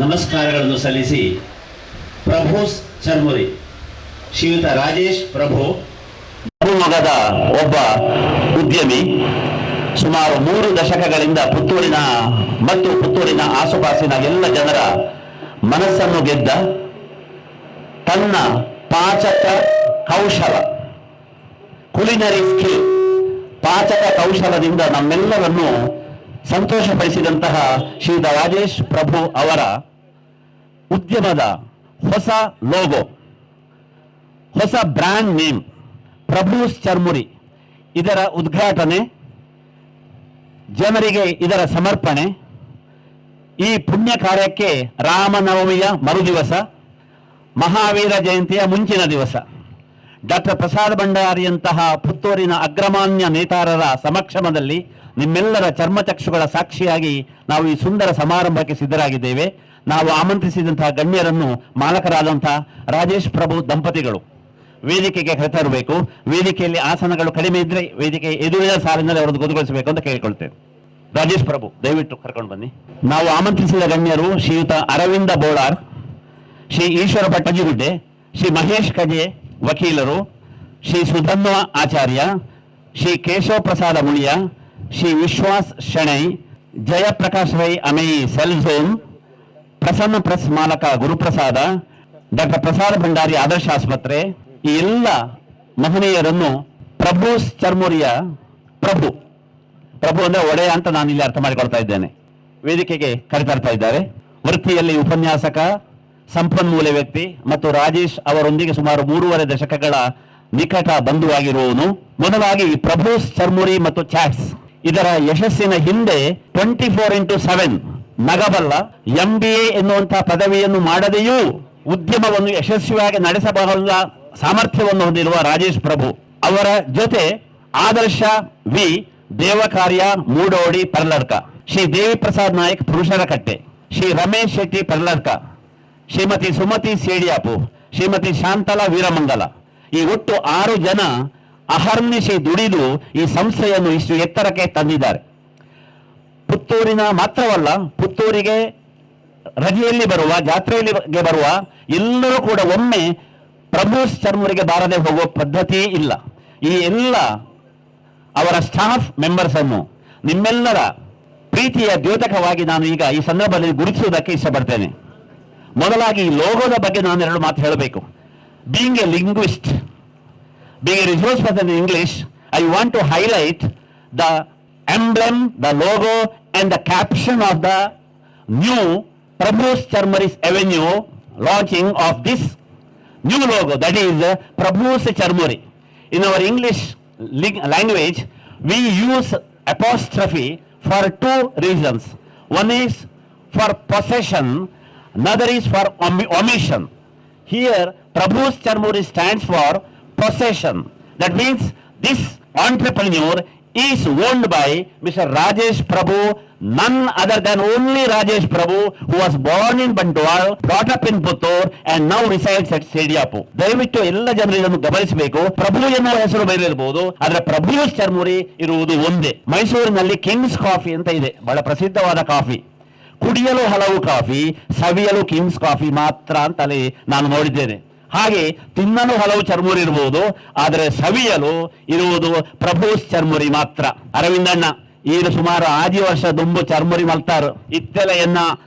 ನಮಸ್ಕಾರಗಳನ್ನು ಸಲ್ಲಿಸಿ ಪ್ರಭು ಚರ್ಮುರಿ ಶ್ರೀಯುತ ರಾಜೇಶ್ ಪ್ರಭು ಮರುಮಗದ ಒಬ್ಬ ಉದ್ಯಮಿ, ಸುಮಾರು 3 ದಶಕಗಳಿಂದ ಪುತ್ತೂರಿನ ಮತ್ತು ಪುತ್ತೂರಿನ ಆಸುಪಾಸಿನ ಎಲ್ಲ ಜನರ ಮನಸ್ಸನ್ನು ಗೆದ್ದ ತನ್ನ ಪಾಚಕ ಕೌಶಲ, ಕುಲಿನರಿ ಸ್ಕಿಲ್, ಪಾಚಕ ಕೌಶಲದಿಂದ ನಮ್ಮೆಲ್ಲರನ್ನು ಸಂತೋಷಪಡಿಸಿದಂತಹ ಶ್ರೀಯುತ ರಾಜೇಶ್ ಪ್ರಭು ಅವರ ಉದ್ಯಮದ ಹೊಸ ಲೋಗೋ, ಹೊಸ ಬ್ರ್ಯಾಂಡ್ ನೇಮ್ ಪ್ರಭೂಸ್ ಚರ್ಮುರಿ, ಇದರ ಉದ್ಘಾಟನೆ, ಜನರಿಗೆ ಇದರ ಸಮರ್ಪಣೆ, ಈ ಪುಣ್ಯ ಕಾರ್ಯಕ್ಕೆ ರಾಮನವಮಿಯ ಮರುದಿವಸ, ಮಹಾವೀರ ಜಯಂತಿಯ ಮುಂಚಿನ ದಿವಸ ಡಾಕ್ಟರ್ ಪ್ರಸಾದ್ ಭಂಡಾರಿಯಂತಹ ಪುತ್ತೂರಿನ ಅಗ್ರಮಾನ್ಯ ನೇತಾರರ ಸಮಕ್ಷಮದಲ್ಲಿ ನಿಮ್ಮೆಲ್ಲರ ಚರ್ಮಚಕ್ಷುಗಳ ಸಾಕ್ಷಿಯಾಗಿ ನಾವು ಈ ಸುಂದರ ಸಮಾರಂಭಕ್ಕೆ ಸಿದ್ಧರಾಗಿದ್ದೇವೆ. ನಾವು ಆಮಂತ್ರಿಸಿದಂತಹ ಗಣ್ಯರನ್ನು ಮಾಲಕರಾದಂತಹ ರಾಜೇಶ್ ಪ್ರಭು ದಂಪತಿಗಳು ವೇದಿಕೆಗೆ ಕರೆತರಬೇಕು. ವೇದಿಕೆಯಲ್ಲಿ ಆಸನಗಳು ಕಡಿಮೆ ಇದ್ರೆ ವೇದಿಕೆ ಎದುರಿನ ಸಾಲಿನಲ್ಲಿ ಅವರನ್ನು ಗೊತ್ತುಗೊಳಿಸಬೇಕು ಅಂತ ಕೇಳಿಕೊಳ್ತೇವೆ. ರಾಜೇಶ್ ಪ್ರಭು ದಯವಿಟ್ಟು ಕರ್ಕೊಂಡು ಬನ್ನಿ. ನಾವು ಆಮಂತ್ರಿಸಿದ ಗಣ್ಯರು ಶ್ರೀಯುತ ಅರವಿಂದ ಬೋಳಾರ್, ಶ್ರೀ ಈಶ್ವರ ಪಟ್ಟಜಿಗುಡ್ಡೆ, ಶ್ರೀ ಮಹೇಶ್ ಕಜೆ ವಕೀಲರು, ಶ್ರೀ ಸುಧನ್ವ ಆಚಾರ್ಯ, Shri Keshava Prasada Muliya, Shri Vishwas Shenoy, Jayaprakash Rai Amai cell zone, Prasanna press ಮಾಲಕ ಗುರುಪ್ರಸಾದ, ಡಾಕ್ಟರ್ ಪ್ರಸಾದ್ ಭಂಡಾರಿ ಆದರ್ಶ ಆಸ್ಪತ್ರೆ, ಈ ಎಲ್ಲ ಮಹನೀಯರನ್ನು ಪ್ರಭೂಸ್ ಚರ್ಮುರಿಯ ಪ್ರಭು ಅಂದ್ರೆ ಒಡೆಯ ಅಂತ ನಾನು ಇಲ್ಲಿ ಅರ್ಥ ಮಾಡಿಕೊಳ್ತಾ ಇದ್ದೇನೆ, ವೇದಿಕೆಗೆ ಕರೆತರ್ತಾ ಇದ್ದಾರೆ. ವೃತ್ತಿಯಲ್ಲಿ ಉಪನ್ಯಾಸಕ, ಸಂಪನ್ಮೂಲ ವ್ಯಕ್ತಿ ಮತ್ತು ರಾಜೇಶ್ ಅವರೊಂದಿಗೆ ಸುಮಾರು 3.5 ದಶಕಗಳ ನಿಕಟ ಬಂಧುವಾಗಿರುವವನು. ಮೊದಲಾಗಿ ಪ್ರಭೂಸ್ ಚರ್ಮುರಿ ಮತ್ತು ಚಾಟ್ಸ್ ಇದರ ಯಶಸ್ಸಿನ ಹಿಂದೆ 24x7 ನಗಬಲ್ಲ MBA ಎನ್ನುವಂತಹ ಪದವಿಯನ್ನು ಮಾಡದೆಯೂ ಉದ್ಯಮವನ್ನು ಯಶಸ್ವಿಯಾಗಿ ನಡೆಸಬಹುದ ಸಾಮರ್ಥ್ಯವನ್ನು ಹೊಂದಿರುವ ರಾಜೇಶ್ ಪ್ರಭು ಅವರ ಜೊತೆ ಆದರ್ಶ ವಿ ದೇವಕಾರ್ಯ ಮೂಡೋಡಿ ಪರ್ಲರ್ಕ, ಶ್ರೀ ದೇವಿ ಪ್ರಸಾದ್ ನಾಯಕ್ ಪುರುಷರ ಕಟ್ಟೆ, ಶ್ರೀ ರಮೇಶ್ ಶೆಟ್ಟಿ ಪರ್ಲರ್ಕ, ಶ್ರೀಮತಿ ಸುಮತಿ ಸೇಡಿಯಾಪು, ಶ್ರೀಮತಿ ಶಾಂತಲಾ ವೀರಮಂಗಲ, ಈ ಒಟ್ಟು 6 ಜನ ಅಹರ್ನಿಶಿ ದುಡಿದು ಈ ಸಂಸ್ಥೆಯನ್ನು ಇಷ್ಟು ಎತ್ತರಕ್ಕೆ ತಂದಿದ್ದಾರೆ. ಪುತ್ತೂರಿನ ಮಾತ್ರವಲ್ಲ, ಪುತ್ತೂರಿಗೆ ರಜೆಯಲ್ಲಿ ಬರುವ, ಜಾತ್ರೆಯಲ್ಲಿ ಬರುವ ಎಲ್ಲರೂ ಕೂಡ ಒಮ್ಮೆ ಪ್ರಭೂಸ್ ಚರ್ಮುರಿಗೆ ಬಾರದೆ ಹೋಗುವ ಪದ್ಧತಿ ಇಲ್ಲ. ಈ ಎಲ್ಲ ಅವರ ಸ್ಟಾಫ್ ಮೆಂಬರ್ಸ್ ಅನ್ನು ನಿಮ್ಮೆಲ್ಲರ ಪ್ರೀತಿಯ ದ್ಯೋತಕವಾಗಿ ನಾನು ಈಗ ಈ ಸಂದರ್ಭದಲ್ಲಿ ಗುರುತಿಸುವುದಕ್ಕೆ ಇಷ್ಟಪಡ್ತೇನೆ. ಮೊದಲಾಗಿ ಈ ಲೋಗೋದ ಬಗ್ಗೆ ನಾನು 2 ಮಾತು ಹೇಳಬೇಕು. Being a linguist, being a resource person in English, I want to highlight the emblem, the logo and the caption of the new Prabhu's Charmuri's Avenue launching of this new logo, that is Prabhu's Charmuri. In our English language, we use apostrophe for 2 reasons. One is for possession, another is for omission. Here Prabhu's Charmuri stands for possession. That means this entrepreneur is owned by Mr. Rajesh Prabhu, none other than only Rajesh Prabhu, who was born in Bandwal, brought up in Puttur and now resides at Sediyapu. ದಯವಿಟ್ಟು ಎಲ್ಲ ಜನರು ಇದನ್ನು ಗಮನಿಸಬೇಕು. ಪ್ರಭು ಎನ್ನುವ ಹೆಸರು ಬೇರೆಯಿರಬಹುದು, ಆದರೆ ಪ್ರಭೂಸ್ ಚರ್ಮುರಿ ಇರುವುದು ಒಂದೇ. ಮೈಸೂರಿನಲ್ಲಿ ಕಿಂಗ್ಸ್ ಕಾಫಿ ಅಂತ ಇದೆ, ಬಹಳ ಪ್ರಸಿದ್ಧವಾದ ಕಾಫಿ. ಕುಡಿಯಲು ಹಲವು ಕಾಫಿ, ಸವಿಯಲು ಕಿಂಗ್ಸ್ ಕಾಫಿ ಮಾತ್ರ ಅಂತಲೇ ನಾನು ನೋಡಿದ್ದೇನೆ. ಹಾಗೆ ತಿನ್ನಲು ಹಲವು ಚರ್ಮುರಿ ಇರಬಹುದು, ಆದರೆ ಸವಿಯಲು ಇರುವುದು ಪ್ರಭೂಸ್ ಚರ್ಮುರಿ ಮಾತ್ರ. ಅರವಿಂದಣ್ಣ ಈಗ ಸುಮಾರು 5 ವರ್ಷ ದುಂಬು ಚರ್ಮುರಿ ಮಲ್ತಾರು. ಇತ್ತೆಲೆಯನ್ನ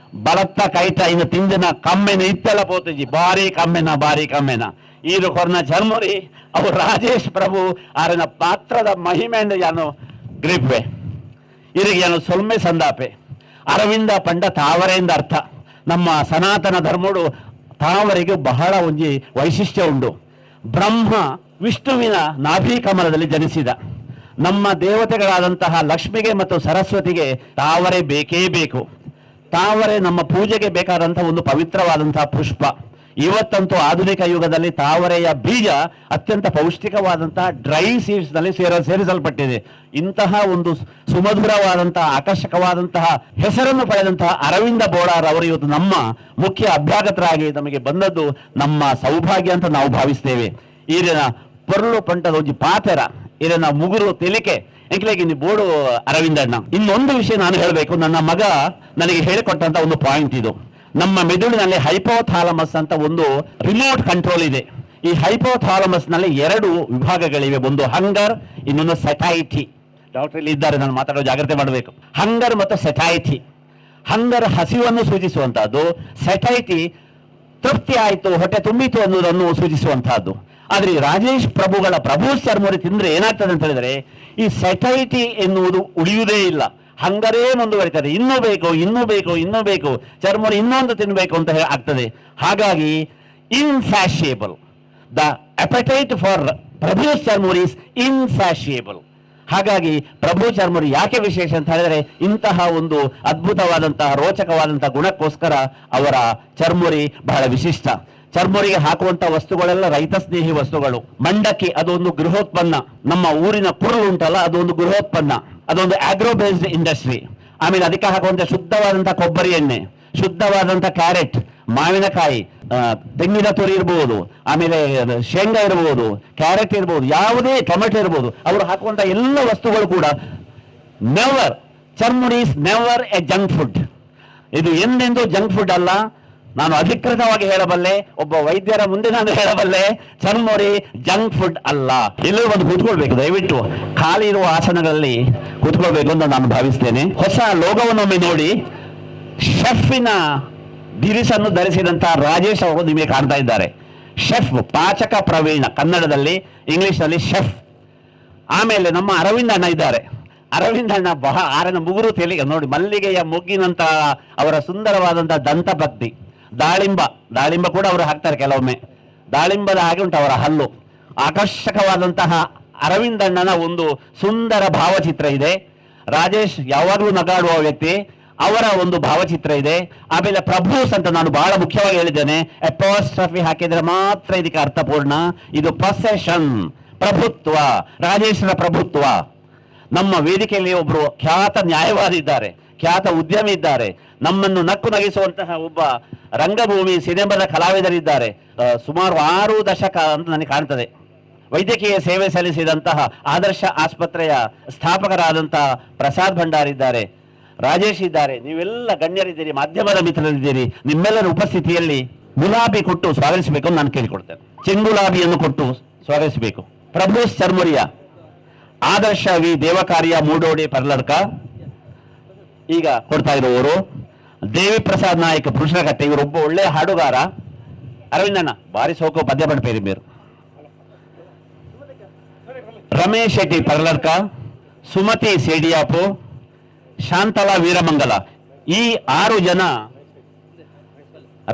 ಬಲತ್ತ ಕೈಟ ಇನ್ನು ತಿಂದಿನ ಕಮ್ಮೆನ ಇತ್ತೆಲ ಪೋತಜಿ ಬಾರಿ ಕಮ್ಮೆನ ಈರು ಕೊರ್ನ ಚರ್ಮುರಿ ಅವು ರಾಜೇಶ್ ಪ್ರಭು ಆರನ ಪಾತ್ರದ ಮಹಿಮೆಂದು ಯಾನು ಗ್ರಿಪ್ಪೆ ಇರಿಗೆ ಯಾನು ಸೊಲ್ಮೆ ಸಂದಾಪೆ. ಅರವಿಂದ ಪಂಡ ತಾವರೆಯಿಂದ ಅರ್ಥ. ನಮ್ಮ ಸನಾತನ ಧರ್ಮಡು ತಾವರೆಗೆ ಬಹಳ ಒಂದು ವೈಶಿಷ್ಟ್ಯ ಉಂಟು. ಬ್ರಹ್ಮ ವಿಷ್ಣುವಿನ ನಾಭಿ ಕಮಲದಲ್ಲಿ ಜನಿಸಿದ. ನಮ್ಮ ದೇವತೆಗಳಾದಂತಹ ಲಕ್ಷ್ಮಿಗೆ ಮತ್ತು ಸರಸ್ವತಿಗೆ ತಾವರೆ ಬೇಕೇ ಬೇಕು. ತಾವರೆ ನಮ್ಮ ಪೂಜೆಗೆ ಬೇಕಾದಂತಹ ಒಂದು ಪವಿತ್ರವಾದಂತಹ ಪುಷ್ಪ. ಇವತ್ತಂತೂ ಆಧುನಿಕ ಯುಗದಲ್ಲಿ ತಾವರೆಯ ಬೀಜ ಅತ್ಯಂತ ಪೌಷ್ಟಿಕವಾದಂತಹ ಡ್ರೈ ಸೀಡ್ಸ್ ನಲ್ಲಿ ಸೇರಿಸಲ್ಪಟ್ಟಿದೆ. ಇಂತಹ ಒಂದು ಸುಮಧುರವಾದಂತಹ ಆಕರ್ಷಕವಾದಂತಹ ಹೆಸರನ್ನು ಪಡೆದಂತಹ ಅರವಿಂದ ಬೋಳಾರ್ ಅವರು ಇವತ್ತು ನಮ್ಮ ಮುಖ್ಯ ಅಭ್ಯಾಗತರಾಗಿ ನಮಗೆ ಬಂದದ್ದು ನಮ್ಮ ಸೌಭಾಗ್ಯ ಅಂತ ನಾವು ಭಾವಿಸ್ತೇವೆ. ಈರಿನ ಪೊರ್ಲು ಪಂಟದ ಒಂದು ಪಾತೆರ ಇದನ್ನ ಮುಗುರು ತೆಲಿಕೆ ಎಂಕ್ಲೆಗೆ ನೀವು ಬೋರ್ಡು ಅರವಿಂದಣ್ಣ. ಇನ್ನೊಂದು ವಿಷಯ ನಾನು ಹೇಳಬೇಕು. ನನ್ನ ಮಗ ನನಗೆ ಹೇಳಿಕೊಟ್ಟಂತ ಒಂದು ಪಾಯಿಂಟ್ ಇದು. ನಮ್ಮ ಮೆದುಳಿನಲ್ಲಿ ಹೈಪೋಥಾಲಮಸ್ ಅಂತ ಒಂದು ರಿಮೋಟ್ ಕಂಟ್ರೋಲ್ ಇದೆ. ಈ ಹೈಪೋಥಾಲಮಸ್ ನಲ್ಲಿ 2 ವಿಭಾಗಗಳಿವೆ, ಒಂದು ಹಂಗರ್, ಇನ್ನೊಂದು ಸೆಟೈಟಿ. ಡಾಕ್ಟರ್ ಇಲ್ಲಿ ಇದ್ದಾರೆ, ನಾನು ಮಾತಾಡೋ ಜಾಗ್ರತೆ ಮಾಡಬೇಕು. ಹಂಗರ್ ಮತ್ತು ಸೆಟೈಟಿ. ಹಂಗರ್ ಹಸಿವನ್ನು ಸೂಚಿಸುವಂತಹದ್ದು, ಸೆಟೈಟಿ ತೃಪ್ತಿ ಆಯಿತು, ಹೊಟ್ಟೆ ತುಂಬಿತು ಅನ್ನೋದನ್ನು ಸೂಚಿಸುವಂತಹದ್ದು. ಆದ್ರೆ ರಾಜೇಶ್ ಪ್ರಭುಗಳ ಪ್ರಭು ಚರ್ಮುರಿ ತಿಂದ್ರೆ ಏನಾಗ್ತದೆ ಅಂತ ಹೇಳಿದ್ರೆ ಈ ಸೆಟೈಟಿ ಎನ್ನುವುದು ಉಳಿಯುವುದೇ ಇಲ್ಲ, ಹಂಗರೇ ಮುಂದುವರಿತಾರೆ. ಇನ್ನೂ ಬೇಕು, ಇನ್ನೂ ಬೇಕು, ಇನ್ನೂ ಬೇಕು, ಚರ್ಮುರಿ ಇನ್ನೊಂದು ತಿನ್ನಬೇಕು ಅಂತ ಆಗ್ತದೆ. ಹಾಗಾಗಿ insatiable, the appetite for Prabhu Charmuri is insatiable. ಹಾಗಾಗಿ ಪ್ರಭು ಚರ್ಮುರಿ ಯಾಕೆ ವಿಶೇಷ ಅಂತ ಹೇಳಿದ್ರೆ ಇಂತಹ ಒಂದು ಅದ್ಭುತವಾದಂತಹ ರೋಚಕವಾದಂತಹ ಗುಣಕ್ಕೋಸ್ಕರ ಅವರ ಚರ್ಮುರಿ ಬಹಳ ವಿಶಿಷ್ಟ. ಚರ್ಮುರಿಗೆ ಹಾಕುವಂತಹ ವಸ್ತುಗಳೆಲ್ಲ ರೈತ ಸ್ನೇಹಿ ವಸ್ತುಗಳು. ಮಂಡಕ್ಕಿ ಅದೊಂದು ಗೃಹೋತ್ಪನ್ನ, ನಮ್ಮ ಊರಿನ ಕುರುಳು ಉಂಟಲ್ಲ ಅದೊಂದು ಗೃಹೋತ್ಪನ್ನ, ಅದೊಂದು ಆಗ್ರೋ ಬೇಸ್ಡ್ ಇಂಡಸ್ಟ್ರಿ. ಆಮೇಲೆ ಅದಕ್ಕೆ ಹಾಕುವಂತ ಶುದ್ಧವಾದಂತಹ ಕೊಬ್ಬರಿ ಎಣ್ಣೆ, ಶುದ್ಧವಾದಂತಹ ಕ್ಯಾರೆಟ್, ಮಾವಿನಕಾಯಿ, ತೆಂಗಿನ ತುರಿ ಇರಬಹುದು, ಆಮೇಲೆ ಶೇಂಗಾ ಇರಬಹುದು, ಕ್ಯಾರೆಟ್ ಇರಬಹುದು, ಯಾವುದೇ ಟೊಮೆಟೊ ಇರಬಹುದು, ಅವರು ಹಾಕುವಂತ ಎಲ್ಲ ವಸ್ತುಗಳು ಕೂಡ never, Charmuri is never a junk food. ಇದು ಎಂದೆಂದೂ ಜಂಕ್ ಫುಡ್ ಅಲ್ಲ. ನಾನು ಅಧಿಕೃತವಾಗಿ ಹೇಳಬಲ್ಲೆ, ಒಬ್ಬ ವೈದ್ಯರ ಮುಂದೆ ನಾನು ಹೇಳಬಲ್ಲೆ, ಚರ್ಮುರಿ ಜಂಕ್ ಫುಡ್ ಅಲ್ಲ. ಎಲ್ಲರೂ ಬಂದು ಕೂತ್ಕೊಳ್ಬೇಕು, ದಯವಿಟ್ಟು ಖಾಲಿ ಇರುವ ಆಸನಗಳಲ್ಲಿ ಕೂತ್ಕೊಳ್ಬೇಕು ಅಂತ ನಾನು ಭಾವಿಸ್ತೇನೆ. ಹೊಸ ಲೋಗವನ್ನೊಮ್ಮೆ ನೋಡಿ, ಶೆಫಿನ ದಿರಿಸನ್ನು ಧರಿಸಿದಂತಹ ರಾಜೇಶ್ ಅವರು ನಿಮಗೆ ಕಾಣ್ತಾ ಇದ್ದಾರೆ. ಶೆಫ್, ಪಾಚಕ ಪ್ರವೀಣ, ಕನ್ನಡದಲ್ಲಿ, ಇಂಗ್ಲಿಷ್ನಲ್ಲಿ ಶೆಫ್. ಆಮೇಲೆ ನಮ್ಮ ಅರವಿಂದ್ ಅಣ್ಣ ಇದ್ದಾರೆ. ಅರವಿಂದ್ ಅಣ್ಣ ಆರನ ಮುಗುರು ತೆಲಿಗೆ ನೋಡಿ, ಮಲ್ಲಿಗೆಯ ಮುಗ್ಗಿನಂತಹ ಅವರ ಸುಂದರವಾದಂತಹ ದಂತಪಕ್ತಿ. ದಾಳಿಂಬ ಕೂಡ ಅವರು ಹಾಕ್ತಾರೆ ಕೆಲವೊಮ್ಮೆ, ದಾಳಿಂಬದ ಹಾಗೆ ಉಂಟು ಅವರ ಹಲ್ಲು. ಆಕರ್ಷಕವಾದಂತಹ ಅರವಿಂದ್ ಅಣ್ಣನ ಒಂದು ಸುಂದರ ಭಾವಚಿತ್ರ ಇದೆ. ರಾಜೇಶ್ ಯಾವಾಗಲೂ ನಗಾಡುವ ವ್ಯಕ್ತಿ, ಅವರ ಒಂದು ಭಾವಚಿತ್ರ ಇದೆ. ಆಮೇಲೆ ಪ್ರಭೂಸ್ ಅಂತ ನಾನು ಬಹಳ ಮುಖ್ಯವಾಗಿ ಹೇಳಿದ್ದೇನೆ, ಅಪಾಸ್ಟ್ರಫಿ ಹಾಕಿದ್ರೆ ಮಾತ್ರ ಇದಕ್ಕೆ ಅರ್ಥಪೂರ್ಣ. ಇದು ಪೊಸೆಷನ್, ಪ್ರಭುತ್ವ, ರಾಜೇಶ್ವರ ಪ್ರಭುತ್ವ. ನಮ್ಮ ವೇದಿಕೆಯಲ್ಲಿ ಒಬ್ಬರು ಖ್ಯಾತ ನ್ಯಾಯವಾದಿ ಇದ್ದಾರೆ, ಖ್ಯಾತ ಉದ್ಯಮಿ ಇದ್ದಾರೆ, ನಮ್ಮನ್ನು ನಕ್ಕು ನಗಿಸುವಂತಹ ಒಬ್ಬ ರಂಗಭೂಮಿ ಸಿನಿಮಾದ ಕಲಾವಿದರಿದ್ದಾರೆ. ಸುಮಾರು 6 ದಶಕ ಅಂತ ನನಗೆ ಕಾಣ್ತದೆ ವೈದ್ಯಕೀಯ ಸೇವೆ ಸಲ್ಲಿಸಿದಂತಹ ಆದರ್ಶ ಆಸ್ಪತ್ರೆಯ ಸ್ಥಾಪಕರಾದಂತಹ ಪ್ರಸಾದ್ ಭಂಡಾರ್ ಇದ್ದಾರೆ, ರಾಜೇಶ್ ಇದ್ದಾರೆ. ನೀವೆಲ್ಲ ಗಣ್ಯರಿದ್ದೀರಿ, ಮಾಧ್ಯಮದ ಮಿತ್ರರಿದ್ದೀರಿ. ನಿಮ್ಮೆಲ್ಲರ ಉಪಸ್ಥಿತಿಯಲ್ಲಿ ಗುಲಾಬಿ ಕೊಟ್ಟು ಸ್ವಾಗತಿಸಬೇಕು ನಾನು ಕೇಳಿಕೊಡ್ತೇನೆ. ಚೆಂಗುಲಾಬಿಯನ್ನು ಕೊಟ್ಟು ಸ್ವಾಗತಿಸಬೇಕು. ಪ್ರಭು ಚರ್ಮುರಿಯ ಆದರ್ಶ ವಿ ದೇವಕಾರ್ಯ ಮೂಡೋಡಿ ಪರ್ಲಡ್ಕ ಈಗ ಕೊಡ್ತಾ ಇರುವವರು ದೇವಿ ಪ್ರಸಾದ್ ನಾಯಕ್ ಪುರುಷನಕಟ್ಟೆ. ಇವರೊಬ್ಬ ಒಳ್ಳೆಯ ಹಾಡುಗಾರ. ಅರವಿಂದಣ್ಣ ಬಾರಿ ಸೋಕೋ ಪದ್ಯ ಪಡ್ಪೇರಿ ಮೇರು. ರಮೇಶ್ ಶೆಟ್ಟಿ ಪರ್ಲಡ್ಕ, ಸುಮತಿ ಸೇಡಿಯಾಪು, ಶಾಂತಲಾ ವೀರಮಂಗಲ. ಈ 6 ಜನ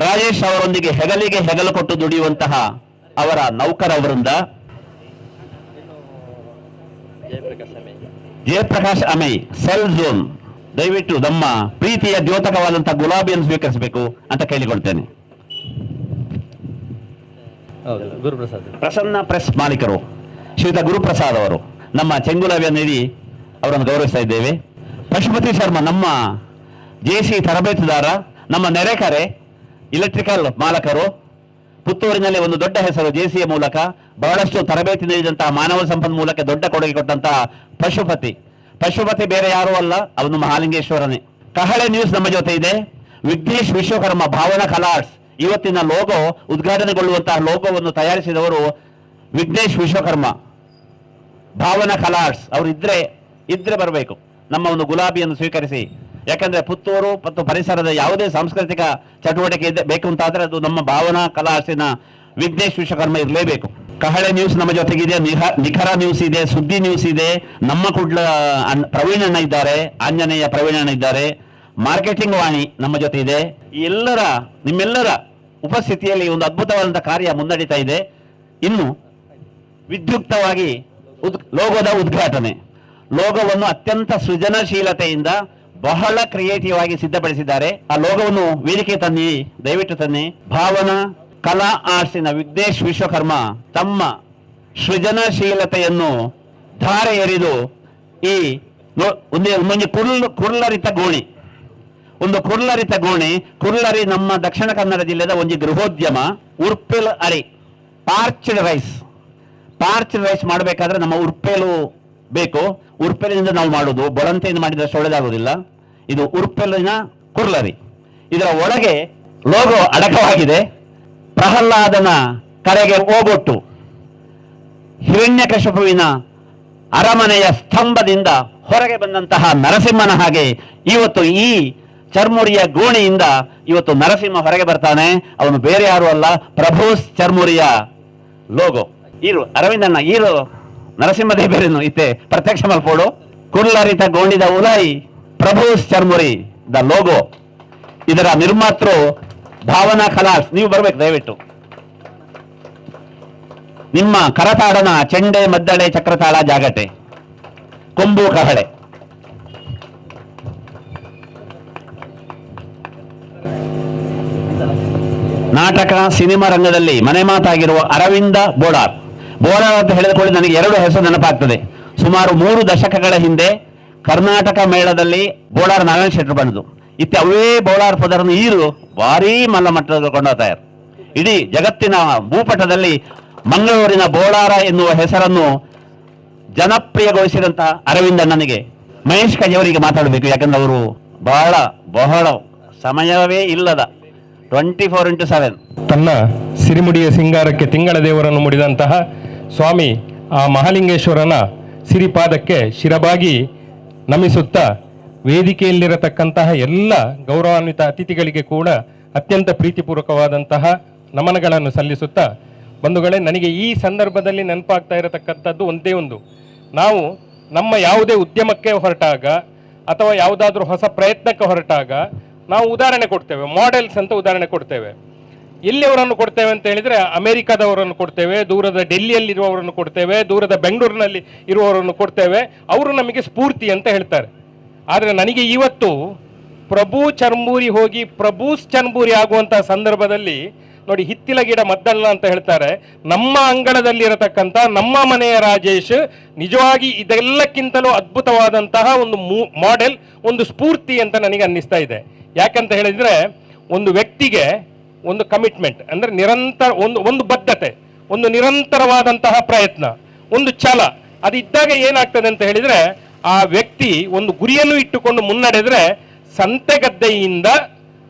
ರಾಜೇಶ್ ಅವರೊಂದಿಗೆ ಹೆಗಲಿಗೆ ಹೆಗಲು ಕೊಟ್ಟು ದುಡಿಯುವಂತಹ ಅವರ ನೌಕರ ವೃಂದ. Jayaprakash Amai, cell zone. ದಯವಿಟ್ಟು ನಮ್ಮ ಪ್ರೀತಿಯ ದ್ಯೋತಕವಾದಂತಹ ಗುಲಾಬಿಯನ್ನು ಸ್ವೀಕರಿಸಬೇಕು ಅಂತ ಕೇಳಿಕೊಳ್ತೇನೆ. ಪ್ರಸನ್ನ ಪ್ರೆಸ್ ಮಾಲೀಕರು ಶ್ರೀಯುತ ಗುರುಪ್ರಸಾದ್ ಅವರು ನಮ್ಮ ಚೆಂಗುಲಾಬಿಯನ್ನು ನೀಡಿ ಅವರನ್ನು ಗೌರವಿಸ್ತಾ ಇದ್ದೇವೆ. ಪಶುಪತಿ ಶರ್ಮಾ ನಮ್ಮ ಜೆಸಿ ತರಬೇತುದಾರ, ನಮ್ಮ ನೆರೆಕರೆ ಇಲೆಕ್ಟ್ರಿಕಲ್ ಮಾಲಕರು, ಪುತ್ತೂರಿನಲ್ಲಿ ಒಂದು ದೊಡ್ಡ ಹೆಸರು ಜೆಸಿಯ ಮೂಲಕ ಬಹಳಷ್ಟು ತರಬೇತಿ ನೀಡಿದಂತಹ ಮಾನವ ಸಂಪನ್ಮೂಲಕ್ಕೆ ದೊಡ್ಡ ಕೊಡುಗೆ ಕೊಟ್ಟಂತಹ ಪಶುಪತಿ ಬೇರೆ ಯಾರೂ ಅಲ್ಲ, ಅವನು ಮಹಾಲಿಂಗೇಶ್ವರನೇ. ಕಹಳೆ ನ್ಯೂಸ್ ನಮ್ಮ ಜೊತೆ ಇದೆ. ವಿಘ್ನೇಶ್ ವಿಶ್ವಕರ್ಮ ಭಾವನಾ ಕಲಾರ್ಟ್ಸ್, ಇವತ್ತಿನ ಲೋಗೋ ಉದ್ಘಾಟನೆಗೊಳ್ಳುವಂತಹ ಲೋಗೋವನ್ನು ತಯಾರಿಸಿದವರು ವಿಘ್ನೇಶ್ ವಿಶ್ವಕರ್ಮ ಭಾವನಾ ಕಲಾರ್ಟ್ಸ್. ಅವರು ಇದ್ರೆ ಬರಬೇಕು ನಮ್ಮ ಒಂದು ಗುಲಾಬಿಯನ್ನು ಸ್ವೀಕರಿಸಿ. ಯಾಕಂದ್ರೆ ಪುತ್ತೂರು ಮತ್ತು ಪರಿಸರದ ಯಾವುದೇ ಸಾಂಸ್ಕೃತಿಕ ಚಟುವಟಿಕೆ ಬೇಕು ಅಂತಾದ್ರೆ ಅದು ನಮ್ಮ ಭಾವನಾ ಕಲಾರ್ಟ್ಸಿನ ವಿಘ್ನೇಶ್ ವಿಶ್ವಕರ್ಮ ಇರಲೇಬೇಕು. ಕಹಳೆ ನ್ಯೂಸ್ ನಮ್ಮ ಜೊತೆಗಿದೆ, ನಿಖರ ನ್ಯೂಸ್ ಇದೆ, ಸುದ್ದಿ ನ್ಯೂಸ್ ಇದೆ, ನಮ್ಮ ಕುಡ್ಲ ಪ್ರವೀಣಣ್ಣ ಇದ್ದಾರೆ, ಆಂಜನೇಯ ಪ್ರವೀಣಣ್ಣ ಇದ್ದಾರೆ, ಮಾರ್ಕೆಟಿಂಗ್ ವಾಣಿ ನಮ್ಮ ಜೊತೆ ಇದೆ. ಈ ನಿಮ್ಮೆಲ್ಲರ ಉಪಸ್ಥಿತಿಯಲ್ಲಿ ಒಂದು ಅದ್ಭುತವಾದಂತಹ ಕಾರ್ಯ ಮುನ್ನಡೀತಾ ಇದೆ. ಇನ್ನು ವಿದ್ಯುಕ್ತವಾಗಿ ಲೋಗೋದ ಉದ್ಘಾಟನೆ. ಲೋಗೋವನ್ನು ಅತ್ಯಂತ ಸೃಜನಶೀಲತೆಯಿಂದ ಬಹಳ ಕ್ರಿಯೇಟಿವ್ ಆಗಿ ಸಿದ್ಧಪಡಿಸಿದ್ದಾರೆ. ಆ ಲೋಗೋವನ್ನು ವೇದಿಕೆ ತನ್ನಿ, ದಯವಿಟ್ಟು ತನ್ನಿ. ಭಾವನಾ ಕಲಾ ಆರ್ಟ್ಸಿನ ವಿಘ್ನೇಶ್ ವಿಶ್ವಕರ್ಮ ತಮ್ಮ ಸೃಜನಶೀಲತೆಯನ್ನು ಧಾರೆ ಎರಿದು ಈ ಒಂದು ಕುರ್ಲರಿತ ಗೋಣಿ, ಒಂದು ಕುರ್ಲರಿತ ಗೋಣಿ. ಕುರ್ಲರಿ ನಮ್ಮ ದಕ್ಷಿಣ ಕನ್ನಡ ಜಿಲ್ಲೆದ ಒಂದು ಗೃಹೋದ್ಯಮ. ಉರ್ಪೆಲ್ ಅರಿ, ಪಾರ್ಚ್ಡ್ ರೈಸ್ ಮಾಡಬೇಕಾದ್ರೆ ನಮ್ಮ ಉರ್ಪೆಲು ಬೇಕು. ಉರ್ಪೆಲಿನಿಂದ ನಾವು ಮಾಡುದು, ಬೊಳಂತೆಯಿಂದ ಮಾಡಿದ್ರೆ ಒಳ್ಳೆದಾಗುವುದಿಲ್ಲ. ಇದು ಉರ್ಪೆಲಿನ ಕುರ್ಲರಿ. ಇದರ ಒಳಗೆ ಲೋಗೋ ಅಡಕವಾಗಿದೆ. ಪ್ರಹ್ಲಾದನ ಕರೆಗೆ ಓಗೊಟ್ಟು ಹಿರಣ್ಯಕಶಿಪುವಿನ ಅರಮನೆಯ ಸ್ತಂಭದಿಂದ ಹೊರಗೆ ಬಂದಂತಹ ನರಸಿಂಹನ ಹಾಗೆ ಇವತ್ತು ಈ ಚರ್ಮುರಿಯ ಗೋಣಿಯಿಂದ ಇವತ್ತು ನರಸಿಂಹ ಹೊರಗೆ ಬರ್ತಾನೆ. ಅವನು ಬೇರೆ ಯಾರು ಅಲ್ಲ, ಪ್ರಭೂಸ್ ಚರ್ಮುರಿಯ ಲೋಗೋ. ಈರು ಅರವಿಂದಣ್ಣ ಈರು ನರಸಿಂಹದೇ ಬೇರೆನು ಇತ್ತೆ ಪ್ರತ್ಯಕ್ಷ ಮಲ್ಪೋಡು ಕುರ್ಲರಿತ ಗೋಣಿದ ಉಲಾಯಿ ಪ್ರಭೂಸ್ ಚರ್ಮುರಿ ದ ಲೋಗೋ. ಇದರ ನಿರ್ಮಾತೃ ಭಾವನಾ ಖಲಾಸ್. ನೀವು ಬರ್ಬೇಕು ದಯವಿಟ್ಟು. ನಿಮ್ಮ ಕರತಾಡನ ಚೆಂಡೆ, ಮದ್ದಳೆ, ಚಕ್ರತಾಳ, ಜಾಗಟೆ, ಕೊಂಬು, ಕಹಳೆ. ನಾಟಕ ಸಿನಿಮಾ ರಂಗದಲ್ಲಿ ಮನೆ ಮಾತಾಗಿರುವ ಅರವಿಂದ ಬೋಳಾರ್. ಬೋಳಾರ್ ಅಂತ ಹೇಳಿದುಕೊಳ್ಳಿ ನನಗೆ ಎರಡು ಹೆಸರು ನೆನಪಾಗ್ತದೆ. ಸುಮಾರು 3 ದಶಕಗಳ ಹಿಂದೆ ಕರ್ನಾಟಕ ಮೇಳದಲ್ಲಿ ಬೋಳಾರ್ ನಾರಾಯಣ ಶೆಟ್ಟರು ಬಂದು ಇತ್ತೆ ಅವೇ ಬೋಳಾರ್ ಪದರನ್ನು ಈರು ಭಾರೀ ಮಲ್ಲ ಮಟ್ಟದಲ್ಲಿ ಕೊಂಡೋಗ್ತಾರೆ. ಇಡೀ ಜಗತ್ತಿನ ಭೂಪಟದಲ್ಲಿ ಮಂಗಳೂರಿನ ಬೋಳಾರ ಎನ್ನುವ ಹೆಸರನ್ನು ಜನಪ್ರಿಯಗೊಳಿಸಿದಂತಹ ಅರವಿಂದಣ್ಣನಿಗೆ ಮಹೇಶ್ ಕೈಯವರಿಗೆ ಮಾತಾಡಬೇಕು. ಯಾಕಂದ್ರೆ ಅವರು ಬಹಳ ಸಮಯವೇ ಇಲ್ಲದ 24x7 ತನ್ನ ಸಿರಿಮುಡಿಯ ಸಿಂಗಾರಕ್ಕೆ ತಿಂಗಳ ದೇವರನ್ನು ಮುಡಿದಂತಹ ಸ್ವಾಮಿ ಆ ಮಹಾಲಿಂಗೇಶ್ವರನ ಸಿರಿಪಾದಕ್ಕೆ ಶಿರಬಾಗಿ ನಮಿಸುತ್ತಾ ವೇದಿಕೆಯಲ್ಲಿರತಕ್ಕಂತಹ ಎಲ್ಲ ಗೌರವಾನ್ವಿತ ಅತಿಥಿಗಳಿಗೆ ಕೂಡ ಅತ್ಯಂತ ಪ್ರೀತಿಪೂರ್ವಕವಾದಂತಹ ನಮನಗಳನ್ನು ಸಲ್ಲಿಸುತ್ತಾ, ಬಂಧುಗಳೇ, ನನಗೆ ಈ ಸಂದರ್ಭದಲ್ಲಿ ನೆನಪಾಗ್ತಾ ಇರತಕ್ಕಂಥದ್ದು ಒಂದೇ ಒಂದು. ನಾವು ನಮ್ಮ ಯಾವುದೇ ಉದ್ಯಮಕ್ಕೆ ಹೊರಟಾಗ ಅಥವಾ ಯಾವುದಾದ್ರೂ ಹೊಸ ಪ್ರಯತ್ನಕ್ಕೆ ಹೊರಟಾಗ ನಾವು ಉದಾಹರಣೆ ಕೊಡ್ತೇವೆ, ಮಾಡೆಲ್ಸ್ ಅಂತ ಉದಾಹರಣೆ ಕೊಡ್ತೇವೆ. ಎಲ್ಲಿಯವರನ್ನು ಕೊಡ್ತೇವೆ ಅಂತ ಹೇಳಿದರೆ ಅಮೆರಿಕಾದವರನ್ನು ಕೊಡ್ತೇವೆ, ದೂರದ ಡೆಲ್ಲಿಯಲ್ಲಿರುವವರನ್ನು ಕೊಡ್ತೇವೆ, ದೂರದ ಬೆಂಗಳೂರಿನಲ್ಲಿ ಇರುವವರನ್ನು ಕೊಡ್ತೇವೆ. ಅವರು ನಮಗೆ ಸ್ಫೂರ್ತಿ ಅಂತ ಹೇಳ್ತಾರೆ. ಆದರೆ ನನಗೆ ಇವತ್ತು ಪ್ರಭು ಚರ್ಮೂರಿ ಹೋಗಿ ಪ್ರಭೂಸ್ ಚರ್ಮೂರಿ ಆಗುವಂತಹ ಸಂದರ್ಭದಲ್ಲಿ ನೋಡಿ, ಹಿತ್ತಿಲ ಗಿಡ ಮದ್ದಲ್ಲ ಅಂತ ಹೇಳ್ತಾರೆ. ನಮ್ಮ ಅಂಗಳದಲ್ಲಿರತಕ್ಕಂಥ ನಮ್ಮ ಮನೆಯ ರಾಜೇಶ್ ನಿಜವಾಗಿ ಇದೆಲ್ಲಕ್ಕಿಂತಲೂ ಅದ್ಭುತವಾದಂತಹ ಒಂದು ಮಾಡೆಲ್, ಒಂದು ಸ್ಫೂರ್ತಿ ಅಂತ ನನಗೆ ಅನ್ನಿಸ್ತಾ ಇದೆ. ಯಾಕಂತ ಹೇಳಿದ್ರೆ ಒಂದು ವ್ಯಕ್ತಿಗೆ ಒಂದು ಕಮಿಟ್ಮೆಂಟ್ ಅಂದರೆ ನಿರಂತರ ಒಂದು ಬದ್ಧತೆ, ಒಂದು ನಿರಂತರವಾದಂತಹ ಪ್ರಯತ್ನ, ಒಂದು ಛಲ ಅದಿದ್ದಾಗ ಏನಾಗ್ತದೆ ಅಂತ ಹೇಳಿದ್ರೆ ಆ ವ್ಯಕ್ತಿ ಒಂದು ಗುರಿಯನ್ನು ಇಟ್ಟುಕೊಂಡು ಮುನ್ನಡೆದ್ರೆ ಸಂತೆಗದ್ದೆಯಿಂದ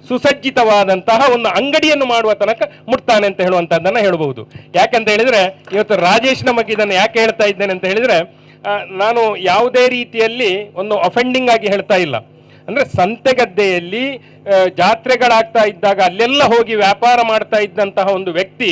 ಸುಸಜ್ಜಿತವಾದಂತಹ ಒಂದು ಅಂಗಡಿಯನ್ನು ಮಾಡುವ ತನಕ ಮುಟ್ತಾನೆ ಅಂತ ಹೇಳುವಂತಹದ್ದನ್ನು ಹೇಳಬಹುದು. ಯಾಕಂತ ಹೇಳಿದ್ರೆ ಇವತ್ತು ರಾಜೇಶ್ನ ಬಗ್ಗೆ ಇದನ್ನು ಯಾಕೆ ಹೇಳ್ತಾ ಇದ್ದೇನೆ ಅಂತ ಹೇಳಿದ್ರೆ, ನಾನು ಯಾವುದೇ ರೀತಿಯಲ್ಲಿ ಒಂದು ಅಫೆಂಡಿಂಗ್ ಆಗಿ ಹೇಳ್ತಾ ಇಲ್ಲ. ಅಂದ್ರೆ ಸಂತೆಗದ್ದೆಯಲ್ಲಿ ಜಾತ್ರೆಗಳಾಗ್ತಾ ಇದ್ದಾಗ ಅಲ್ಲೆಲ್ಲ ಹೋಗಿ ವ್ಯಾಪಾರ ಮಾಡ್ತಾ ಇದ್ದಂತಹ ಒಂದು ವ್ಯಕ್ತಿ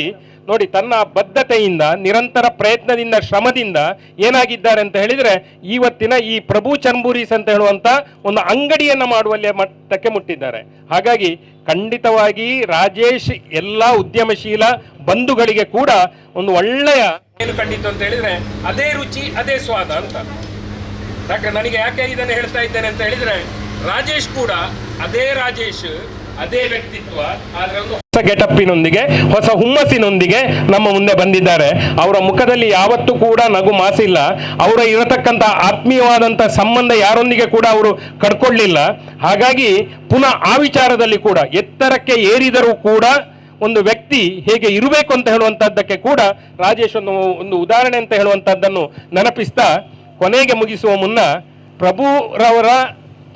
ನೋಡಿ, ತನ್ನ ಬದ್ಧತೆಯಿಂದ, ನಿರಂತರ ಪ್ರಯತ್ನದಿಂದ, ಶ್ರಮದಿಂದ ಏನಾಗಿದ್ದಾರೆ ಅಂತ ಹೇಳಿದ್ರೆ ಇವತ್ತಿನ ಈ ಪ್ರಭು ಚರ್ಮೂರೀಸ್ ಅಂತ ಹೇಳುವಂತ ಒಂದು ಅಂಗಡಿಯನ್ನ ಮಾಡುವಲ್ಲಿ ಮಟ್ಟಕ್ಕೆ ಮುಟ್ಟಿದ್ದಾರೆ. ಹಾಗಾಗಿ ಖಂಡಿತವಾಗಿ ರಾಜೇಶ್ ಎಲ್ಲ ಉದ್ಯಮಶೀಲ ಬಂಧುಗಳಿಗೆ ಕೂಡ ಒಂದು ಒಳ್ಳೆಯ ಏನು ಕಂಡಿತು ಅಂತ ಹೇಳಿದ್ರೆ ಅದೇ ರುಚಿ ಅದೇ ಸ್ವಾದ ಅಂತ. ನನಗೆ ಯಾಕೆ ಇದನ್ನು ಹೇಳ್ತಾ ಇದ್ದೇನೆ ಅಂತ ಹೇಳಿದ್ರೆ, ರಾಜೇಶ್ ಕೂಡ ಅದೇ ರಾಜೇಶ್, ಅದೇ ವ್ಯಕ್ತಿತ್ವ, ಆದ್ರೆ ಒಂದು ಹೊಸ ಗೆಟಪ್ಪಿನೊಂದಿಗೆ, ಹೊಸ ಹುಮ್ಮಸ್ಸಿನೊಂದಿಗೆ ನಮ್ಮ ಮುಂದೆ ಬಂದಿದ್ದಾರೆ. ಅವರ ಮುಖದಲ್ಲಿ ಯಾವತ್ತೂ ಕೂಡ ನಗು ಮಾಸಿಲ್ಲ. ಅವರ ಇರತಕ್ಕಂಥ ಆತ್ಮೀಯವಾದಂಥ ಸಂಬಂಧ ಯಾರೊಂದಿಗೆ ಕೂಡ ಅವರು ಕಡ್ಕೊಳ್ಳಿಲ್ಲ. ಹಾಗಾಗಿ ಪುನಃ ಆ ವಿಚಾರದಲ್ಲಿ ಕೂಡ ಎತ್ತರಕ್ಕೆ ಏರಿದರೂ ಕೂಡ ಒಂದು ವ್ಯಕ್ತಿ ಹೇಗೆ ಇರಬೇಕು ಅಂತ ಹೇಳುವಂತಹದ್ದಕ್ಕೆ ಕೂಡ ರಾಜೇಶ್ ಒಂದು ಉದಾಹರಣೆ ಅಂತ ಹೇಳುವಂತಹದ್ದನ್ನು ನೆನಪಿಸ್ತಾ ಕೊನೆಗೆ ಮುಗಿಸುವ ಮುನ್ನ, ಪ್ರಭುರವರ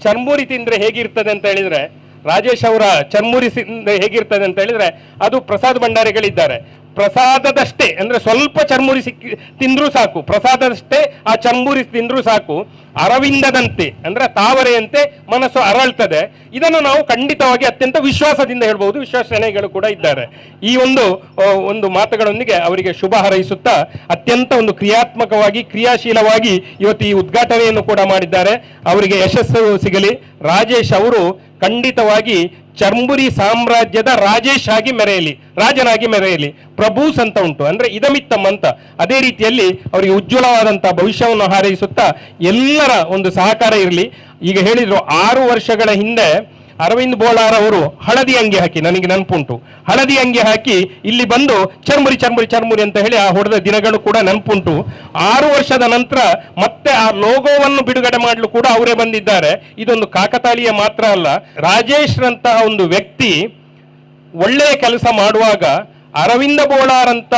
ಚರ್ಮೂರಿ ತಿಂದ್ರೆ ಹೇಗಿರ್ತದೆ ಅಂತ ಹೇಳಿದ್ರೆ, ರಾಜೇಶ್ ಅವರ ಚರ್ಮೂರಿ ಹೇಗಿರ್ತದೆ ಅಂತ ಹೇಳಿದ್ರೆ, ಅದು ಪ್ರಸಾದ್ ಭಂಡಾರಿಗಳಿದ್ದಾರೆ, ಪ್ರಸಾದದಷ್ಟೇ ಅಂದ್ರೆ ಸ್ವಲ್ಪ ಚರ್ಮುರಿ ತಿಂದ್ರೂ ಸಾಕು, ಪ್ರಸಾದದಷ್ಟೇ ಆ ಚರ್ಮುರಿ ತಿಂದ್ರೂ ಸಾಕು, ಅರವಿಂದದಂತೆ ಅಂದ್ರೆ ತಾವರೆಯಂತೆ ಮನಸ್ಸು ಅರಳ್ತದೆ. ಇದನ್ನು ನಾವು ಖಂಡಿತವಾಗಿ ಅತ್ಯಂತ ವಿಶ್ವಾಸದಿಂದ ಹೇಳ್ಬಹುದು. ವಿಶ್ವಾಸನೆಗಳು ಕೂಡ ಇದ್ದಾರೆ. ಈ ಒಂದು ಮಾತುಗಳೊಂದಿಗೆ ಅವರಿಗೆ ಶುಭ ಹಾರೈಸುತ್ತಾ ಅತ್ಯಂತ ಒಂದು ಕ್ರಿಯಾತ್ಮಕವಾಗಿ ಕ್ರಿಯಾಶೀಲವಾಗಿ ಇವತ್ತು ಈ ಉದ್ಘಾಟನೆಯನ್ನು ಕೂಡ ಮಾಡಿದ್ದಾರೆ. ಅವರಿಗೆ ಯಶಸ್ಸು ಸಿಗಲಿ. ರಾಜೇಶ್ ಅವರು ಖಂಡಿತವಾಗಿ ಚರ್ಮುರಿ ಸಾಮ್ರಾಜ್ಯದ ರಾಜೇಶ್ ಆಗಿ ಮೆರೆಯಲಿ, ರಾಜನಾಗಿ ಮೆರೆಯಲಿ. ಪ್ರಭೂಸ್ ಅಂತ ಉಂಟು ಅಂದ್ರೆ ಇದಮಿತ್ತಮ್ ಅಂತ, ಅದೇ ರೀತಿಯಲ್ಲಿ ಅವರಿಗೆ ಉಜ್ವಲವಾದಂತಹ ಭವಿಷ್ಯವನ್ನು ಹಾರೈಸುತ್ತಾ ಎಲ್ಲರ ಒಂದು ಸಹಕಾರ ಇರಲಿ. ಈಗ ಹೇಳಿದ್ರು 6 ವರ್ಷಗಳ ಹಿಂದೆ ಅರವಿಂದ್ ಬೋಳಾರ್ ಅವರು ಹಳದಿ ಅಂಗಿ ಹಾಕಿ, ನನಗೆ ನೆನಪುಂಟು, ಹಳದಿ ಅಂಗಿ ಹಾಕಿ ಇಲ್ಲಿ ಬಂದು ಚರ್ಮುರಿ ಚರ್ಮುರಿ ಚರ್ಮುರಿ ಅಂತ ಹೇಳಿ ಆ ಹೊಡೆದ ದಿನಗಳು ಕೂಡ ನೆನಪುಂಟು. 6 ವರ್ಷದ ನಂತರ ಮತ್ತೆ ಆ ಲೋಗೋವನ್ನು ಬಿಡುಗಡೆ ಮಾಡಲು ಕೂಡ ಅವರೇ ಬಂದಿದ್ದಾರೆ. ಇದೊಂದು ಕಾಕತಾಳೀಯ ಮಾತ್ರ ಅಲ್ಲ. ರಾಜೇಶ್ ರಂತಹ ಒಂದು ವ್ಯಕ್ತಿ ಒಳ್ಳೆಯ ಕೆಲಸ ಮಾಡುವಾಗ ಅರವಿಂದ ಬೋಳಾರ್ ಅಂತ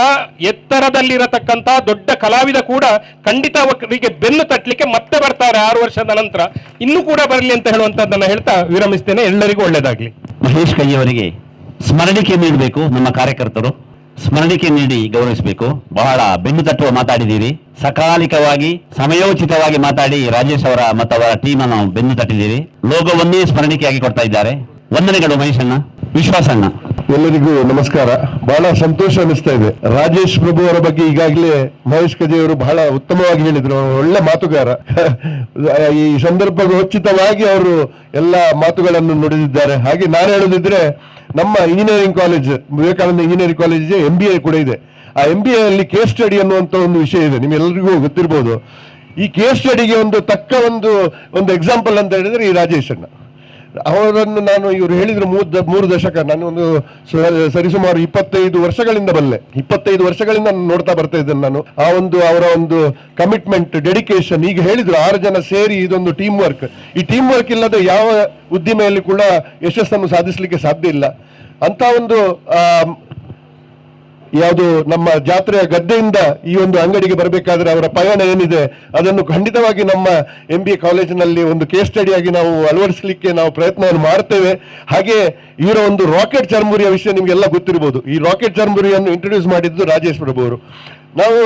ಎತ್ತರದಲ್ಲಿರತಕ್ಕಂತ ದೊಡ್ಡ ಕಲಾವಿದ ಕೂಡ ಖಂಡಿತ ಅವರಿಗೆ ಬೆನ್ನು ತಟ್ಟಲಿಕ್ಕೆ ಮತ್ತೆ ಬರ್ತಾರೆ 6 ವರ್ಷದ ನಂತರ. ಇನ್ನೂ ಕೂಡ ಬರಲಿ ಅಂತ ಹೇಳುವಂತದ್ದನ್ನ ಹೇಳ್ತಾ ವಿರಮಿಸ್ತೇನೆ. ಎಲ್ಲರಿಗೂ ಒಳ್ಳೆಯದಾಗ್ಲಿ. ಮಹೇಶ್ ಕೈಯವರಿಗೆ ಸ್ಮರಣಿಕೆ ನೀಡಬೇಕು. ನಮ್ಮ ಕಾರ್ಯಕರ್ತರು ಸ್ಮರಣಿಕೆ ನೀಡಿ ಗೌರವಿಸಬೇಕು. ಬಹಳ ಬೆನ್ನು ತಟ್ಟುವ ಮಾತಾಡಿದ್ದೀರಿ, ಸಕಾಲಿಕವಾಗಿ ಸಮಯೋಚಿತವಾಗಿ ಮಾತಾಡಿ ರಾಜೇಶ್ ಅವರ ಮತ್ತು ಅವರ ಟೀಮ್ ಅನ್ನು ಬೆನ್ನು ತಟ್ಟಿದ್ದೀರಿ. ಲೋಗೋವನ್ನೇ ಸ್ಮರಣಿಕೆಯಾಗಿ ಕೊಡ್ತಾ ಇದ್ದಾರೆ. ವಂದನೆಗಳು ಮಹೇಶಣ್ಣ, ವಿಶ್ವಾಸಣ್ಣ. ಎಲ್ಲರಿಗೂ ನಮಸ್ಕಾರ. ಬಹಳ ಸಂತೋಷ ಅನಿಸ್ತಾ ಇದೆ. ರಾಜೇಶ್ ಪ್ರಭು ಅವರ ಬಗ್ಗೆ ಈಗಾಗಲೇ ಮಹೇಶ್ ಕಜೆ ಅವರು ಬಹಳ ಉತ್ತಮವಾಗಿ ಹೇಳಿದ್ರು. ಒಳ್ಳೆ ಮಾತುಗಾರ. ಈ ಸಂದರ್ಭೋಚಿತವಾಗಿ ಅವರು ಎಲ್ಲ ಮಾತುಗಳನ್ನು ನುಡಿದಿದ್ದಾರೆ. ಹಾಗೆ ನಾನು ಹೇಳೋದಿದ್ರೆ, ನಮ್ಮ engineering college, Vivekananda engineering college MBA ಕೂಡ ಇದೆ. ಆ MBA ಅಲ್ಲಿ ಕೇಸ್ ಸ್ಟಡಿ ಅನ್ನುವಂತ ಒಂದು ವಿಷಯ ಇದೆ, ನಿಮ್ಮೆಲ್ಲರಿಗೂ ಗೊತ್ತಿರ್ಬೋದು. ಈ ಕೇಸ್ ಸ್ಟಡಿಗೆ ಒಂದು ತಕ್ಕ ಒಂದು ಎಕ್ಸಾಂಪಲ್ ಅಂತ ಹೇಳಿದ್ರೆ ಈ ರಾಜೇಶ್ ಅಣ್ಣ ಅವರನ್ನು ನಾನು, ಇವರು ಹೇಳಿದ್ರು 3 ದಶಕ, ನಾನು ಒಂದು ಸರಿಸುಮಾರು 25 ವರ್ಷಗಳಿಂದ ಬಲ್ಲೆ. 25 ವರ್ಷಗಳಿಂದ ನಾನು ನೋಡ್ತಾ ಬರ್ತಾ ಇದ್ದೇನೆ. ನಾನು ಅವರ ಒಂದು ಕಮಿಟ್ಮೆಂಟ್, ಡೆಡಿಕೇಶನ್. ಈಗ ಹೇಳಿದ್ರು 6 ಜನ ಸೇರಿ ಇದೊಂದು ಟೀಮ್ ವರ್ಕ್. ಈ ಟೀಮ್ ವರ್ಕ್ ಇಲ್ಲದೆ ಯಾವ ಉದ್ದಿಮೆಯಲ್ಲಿ ಕೂಡ ಯಶಸ್ಸನ್ನು ಸಾಧಿಸಲಿಕ್ಕೆ ಸಾಧ್ಯ ಇಲ್ಲ. ಅಂತ ಒಂದು ಯಾವುದು ನಮ್ಮ ಜಾತ್ರೆಯ ಗದ್ದೆಯಿಂದ ಈ ಒಂದು ಅಂಗಡಿಗೆ ಬರಬೇಕಾದ್ರೆ ಅವರ ಪಯಣ ಏನಿದೆ ಅದನ್ನು ಖಂಡಿತವಾಗಿ ನಮ್ಮ MBA ಕಾಲೇಜಿನಲ್ಲಿ ಒಂದು ಕೇಸ್ ಸ್ಟಡಿಯಾಗಿ ನಾವು ಅಳವಡಿಸಲಿಕ್ಕೆ ನಾವು ಪ್ರಯತ್ನವನ್ನು ಮಾಡ್ತೇವೆ. ಹಾಗೆ ಇವರ ಒಂದು ರಾಕೆಟ್ ಚರ್ಮುರಿಯ ವಿಷಯ ನಿಮಗೆಲ್ಲ ಗೊತ್ತಿರಬಹುದು. ಈ ರಾಕೆಟ್ ಚರ್ಮುರಿಯನ್ನು ಇಂಟ್ರೊಡ್ಯೂಸ್ ಮಾಡಿದ್ದು ರಾಜೇಶ್ ಪ್ರಭು ಅವರು. ನಾವು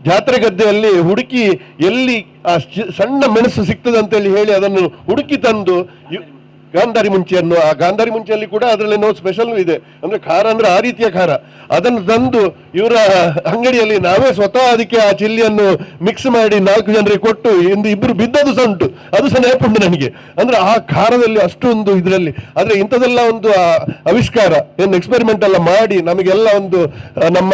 ಜಾತ್ರೆ ಗದ್ದೆಯಲ್ಲಿ ಹುಡುಕಿ ಎಲ್ಲಿ ಆ ಸಣ್ಣ ಮೆಣಸು ಸಿಗ್ತದೆ ಅಂತೇಳಿ ಹೇಳಿ ಅದನ್ನು ಹುಡುಕಿ ತಂದು ಗಾಂಧಾರಿ ಮುಂಚೆಯನ್ನು, ಆ ಗಾಂಧಾರಿ ಮುಂಚೆಯಲ್ಲಿ ಕೂಡ ಅದರಲ್ಲಿ ಏನೋ ಸ್ಪೆಷಲ್ ಇದೆ, ಅಂದ್ರೆ ಖಾರ ಅಂದ್ರೆ ಆ ರೀತಿಯ ಖಾರ, ಅದನ್ನು ತಂದು ಇವರ ಅಂಗಡಿಯಲ್ಲಿ ನಾವೇ ಸ್ವತಃ ಅದಕ್ಕೆ ಆ ಚಿಲ್ಲಿಯನ್ನು ಮಿಕ್ಸ್ ಮಾಡಿ 4 ಜನರಿಗೆ ಕೊಟ್ಟು ಇಬ್ಬರು ಬಿದ್ದದು ಸಹ ಉಂಟು. ಅದು ಸಹ ನೆನಪುಂಟು ನನಗೆ. ಅಂದ್ರೆ ಆ ಖಾರದಲ್ಲಿ ಅಷ್ಟೊಂದು ಇದರಲ್ಲಿ, ಆದ್ರೆ ಇಂಥದೆಲ್ಲ ಒಂದು ಆವಿಷ್ಕಾರ ಏನು ಎಕ್ಸ್ಪೆರಿಮೆಂಟ್ ಎಲ್ಲ ಮಾಡಿ ನಮಗೆಲ್ಲ ಒಂದು ನಮ್ಮ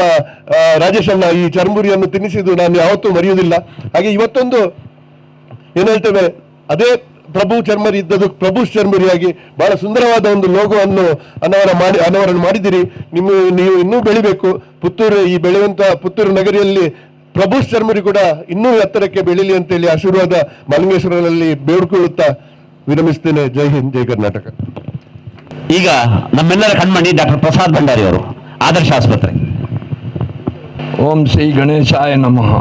ರಾಜೇಶ್ ಅಣ್ಣ ಈ ಚರ್ಮುರಿಯನ್ನು ತಿನ್ನಿಸಿದ್ದು ನಾನು ಯಾವತ್ತೂ ಮರೆಯುವುದಿಲ್ಲ. ಹಾಗೆ ಇವತ್ತೊಂದು ಏನ್ ಹೇಳ್ತೇವೆ, ಅದೇ ಪ್ರಭು ಚರ್ಮರಿ ಇದ್ದದ್ದು ಪ್ರಭು ಚರ್ಮರಿಯಾಗಿ ಬಹಳ ಸುಂದರವಾದ ಒಂದು ಲೋಗೋವನ್ನು ಅನಾವರಣ ಮಾಡಿದಿರಿ. ನೀವು ಇನ್ನೂ ಬೆಳಿಬೇಕು. ಈ ಬೆಳೆಯುವಂತ ಪುತ್ತೂರು ನಗರಿಯಲ್ಲಿ ಪ್ರಭು ಚರ್ಮರಿ ಕೂಡ ಇನ್ನೂ ಎತ್ತರಕ್ಕೆ ಬೆಳೀಲಿ ಅಂತೇಳಿ ಆಶೀರ್ವಾದ ಮಹಲಿಂಗೇಶ್ವರನಲ್ಲಿ ಬೇಡ್ಕೊಳ್ಳುತ್ತಾ ವಿರಮಿಸ್ತೇನೆ. ಜೈ ಹಿಂದ್, ಜೈ ಕರ್ನಾಟಕ. ಈಗ ನಮ್ಮೆಲ್ಲರ ಕಣ್ಮಣಿ ಡಾಕ್ಟರ್ ಪ್ರಸಾದ್ ಭಂಡಾರಿ ಅವರು, ಆದರ್ಶ ಆಸ್ಪತ್ರೆ. ಓಂ ಶ್ರೀ ಗಣೇಶಾಯ ನಮಃ.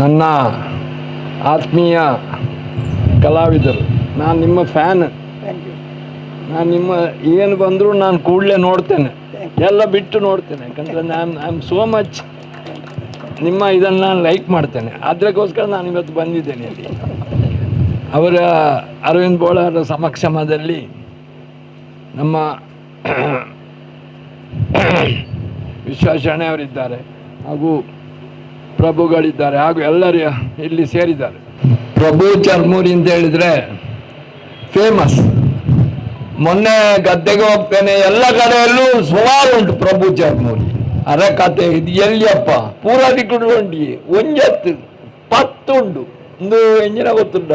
ನನ್ನ ಆತ್ಮೀಯ ಕಲಾವಿದರು, ನಾನು ನಿಮ್ಮ ಫ್ಯಾನ್. ನಾನು ನಿಮ್ಮ ಏನು ಬಂದರೂ ನಾನು ಕೂಡಲೇ ನೋಡ್ತೇನೆ, ಎಲ್ಲ ಬಿಟ್ಟು ನೋಡ್ತೇನೆ. ಯಾಕಂದರೆ ಐ ಆಮ್ ಸೋ ಮಚ್ ನಿಮ್ಮ ಇದನ್ನು ನಾನು ಲೈಕ್ ಮಾಡ್ತೇನೆ. ಅದಕ್ಕೋಸ್ಕರ ನಾನು ಇವತ್ತು ಬಂದಿದ್ದೇನೆ ಇಲ್ಲಿ. ಅವರ ಅರವಿಂದ್ ಬೋಳಾರ ಸಮಕ್ಷಮದಲ್ಲಿ ನಮ್ಮ ವಿಶ್ವೇಶ್ವರಯ್ಯ ಅವರಿದ್ದಾರೆ, ಹಾಗೂ ಪ್ರಭುಗಳಿದ್ದಾರೆ, ಹಾಗೂ ಎಲ್ಲರೂ ಇಲ್ಲಿ ಸೇರಿದ್ದಾರೆ. ಪ್ರಭು ಚರ್ಮುರಿ ಅಂತ ಹೇಳಿದರೆ ಫೇಮಸ್. ಮೊನ್ನೆ ಗದ್ದೆಗೆ ಹೋಗ್ತೇನೆ, ಎಲ್ಲ ಕಡೆಯಲ್ಲೂ ಸುಮಾರು ಉಂಟು ಪ್ರಭು ಚರ್ಮುರಿ. ಅರಕತೆ ಇದು ಎಲ್ಲಿಯಪ್ಪ ಪೂರಾದಿ ಕುಡ್ಕೊಂಡಿ ಒಂಜತ್ತು 10 ಉಂಟು. ಒಂದು ಎಂಜಿನ ಗೊತ್ತುಂಟ,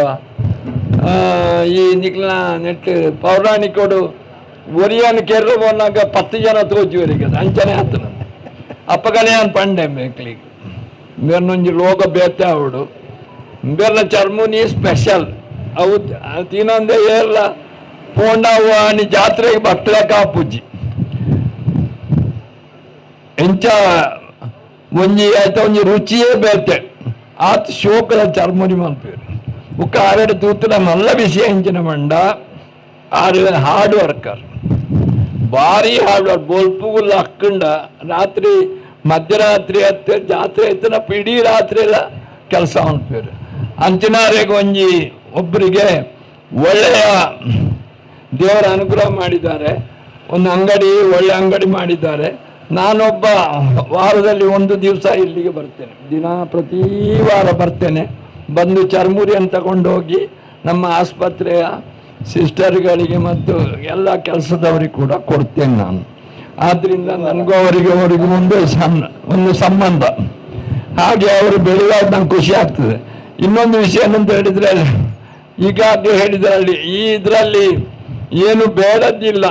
ಈ ನಿಕ್ಲ ನೆಟ್ ಪೌರಾಣಿಕೋಡು ಒರಿಯನ್ ಕೆರ್ರು ಬಂದಾಗ 10 ಜನ ತೋಜುವರಿಗೆ ಅಂಚನೆ ಆತು. ನನ್ನ ಅಪ್ಪಗಳೇ ನಾನು ಪಂಡೆ ಮೇಕ್ಲಿಗೆ ಮೇರ್ನೊಂಜಿ ಲೋಕ ಬೇತೆ ಅವಡು ಬೇರ್ನ ಚರ್ಮುನಿ ಸ್ಪೆಷಲ್ ಅವು ತಿನ್ನೊಂದೇ ಏರ್ಲ ಪೋಂಡವ್ವ అని ಜಾತ್ರೆಗೆ ಬಟ್ಟಲೆ ಕಾಪುಜಿ ಎಂಚ ಒಂಜಿ ಆಯ್ತಾ ಒಂಜಿ ರುಚಿಯೇ ಬೇತೆ ಆತ್ ಶೋಕದ ಚರ್ಮುನಿ ಮಲ್ಪೇರು ಬುಕ್ಕ ಆರೆಡು ತೂತುನ ನಲ್ಲ ವಿಷಯ ಹೆಂಚಿನ ಮಂಡ. ಆರು ಹಾರ್ಡ್ ವರ್ಕರ್, ಭಾರಿ ಹಾರ್ಡ್ ವರ್ಕ್. ಬೋಲ್ಪುಗುಲ್ಲ ಅಕ್ಕಂಡ ರಾತ್ರಿ ಮಧ್ಯರಾತ್ರಿ ಹತ್ತು ಜಾತ್ರೆ ಆಯ್ತು ಇಡೀ ರಾತ್ರಿ ಎಲ್ಲ ಕೆಲಸ ಅನ್ಪೇರು. ಅಂಚಿನಾರೆಗೆ ಒಂಜಿ ಒಬ್ಬರಿಗೆ ಒಳ್ಳೆಯ ದೇವರ ಅನುಗ್ರಹ ಮಾಡಿದ್ದಾರೆ. ಒಂದು ಅಂಗಡಿ, ಒಳ್ಳೆ ಅಂಗಡಿ ಮಾಡಿದ್ದಾರೆ. ನಾನೊಬ್ಬ ವಾರದಲ್ಲಿ 1 ದಿವಸ ಇಲ್ಲಿಗೆ ಬರ್ತೇನೆ. ಪ್ರತಿ ವಾರ ಬರ್ತೇನೆ. ಬಂದು ಚರ್ಮುರಿಯನ್ನು ತಗೊಂಡೋಗಿ ನಮ್ಮ ಆಸ್ಪತ್ರೆಯ ಸಿಸ್ಟರ್ಗಳಿಗೆ ಮತ್ತು ಎಲ್ಲ ಕೆಲಸದವರಿಗೆ ಕೂಡ ಕೊಡ್ತೇನೆ ನಾನು. ಆದ್ದರಿಂದ ನನಗೂ ಅವರಿಗೂ ಒಂದು ಸಂಬಂಧ. ಹಾಗೆ ಅವರು ಬೆಳೆದಾಗ ನಂಗೆ ಖುಷಿ ಆಗ್ತದೆ. ಇನ್ನೊಂದು ವಿಷಯ ಏನಂತ ಹೇಳಿದರೆ, ಈಗಾಗಲೇ ಹೇಳಿದ್ರಲ್ಲಿ ಈ ಇದರಲ್ಲಿ ಏನು ಬೇಡದಿಲ್ಲ,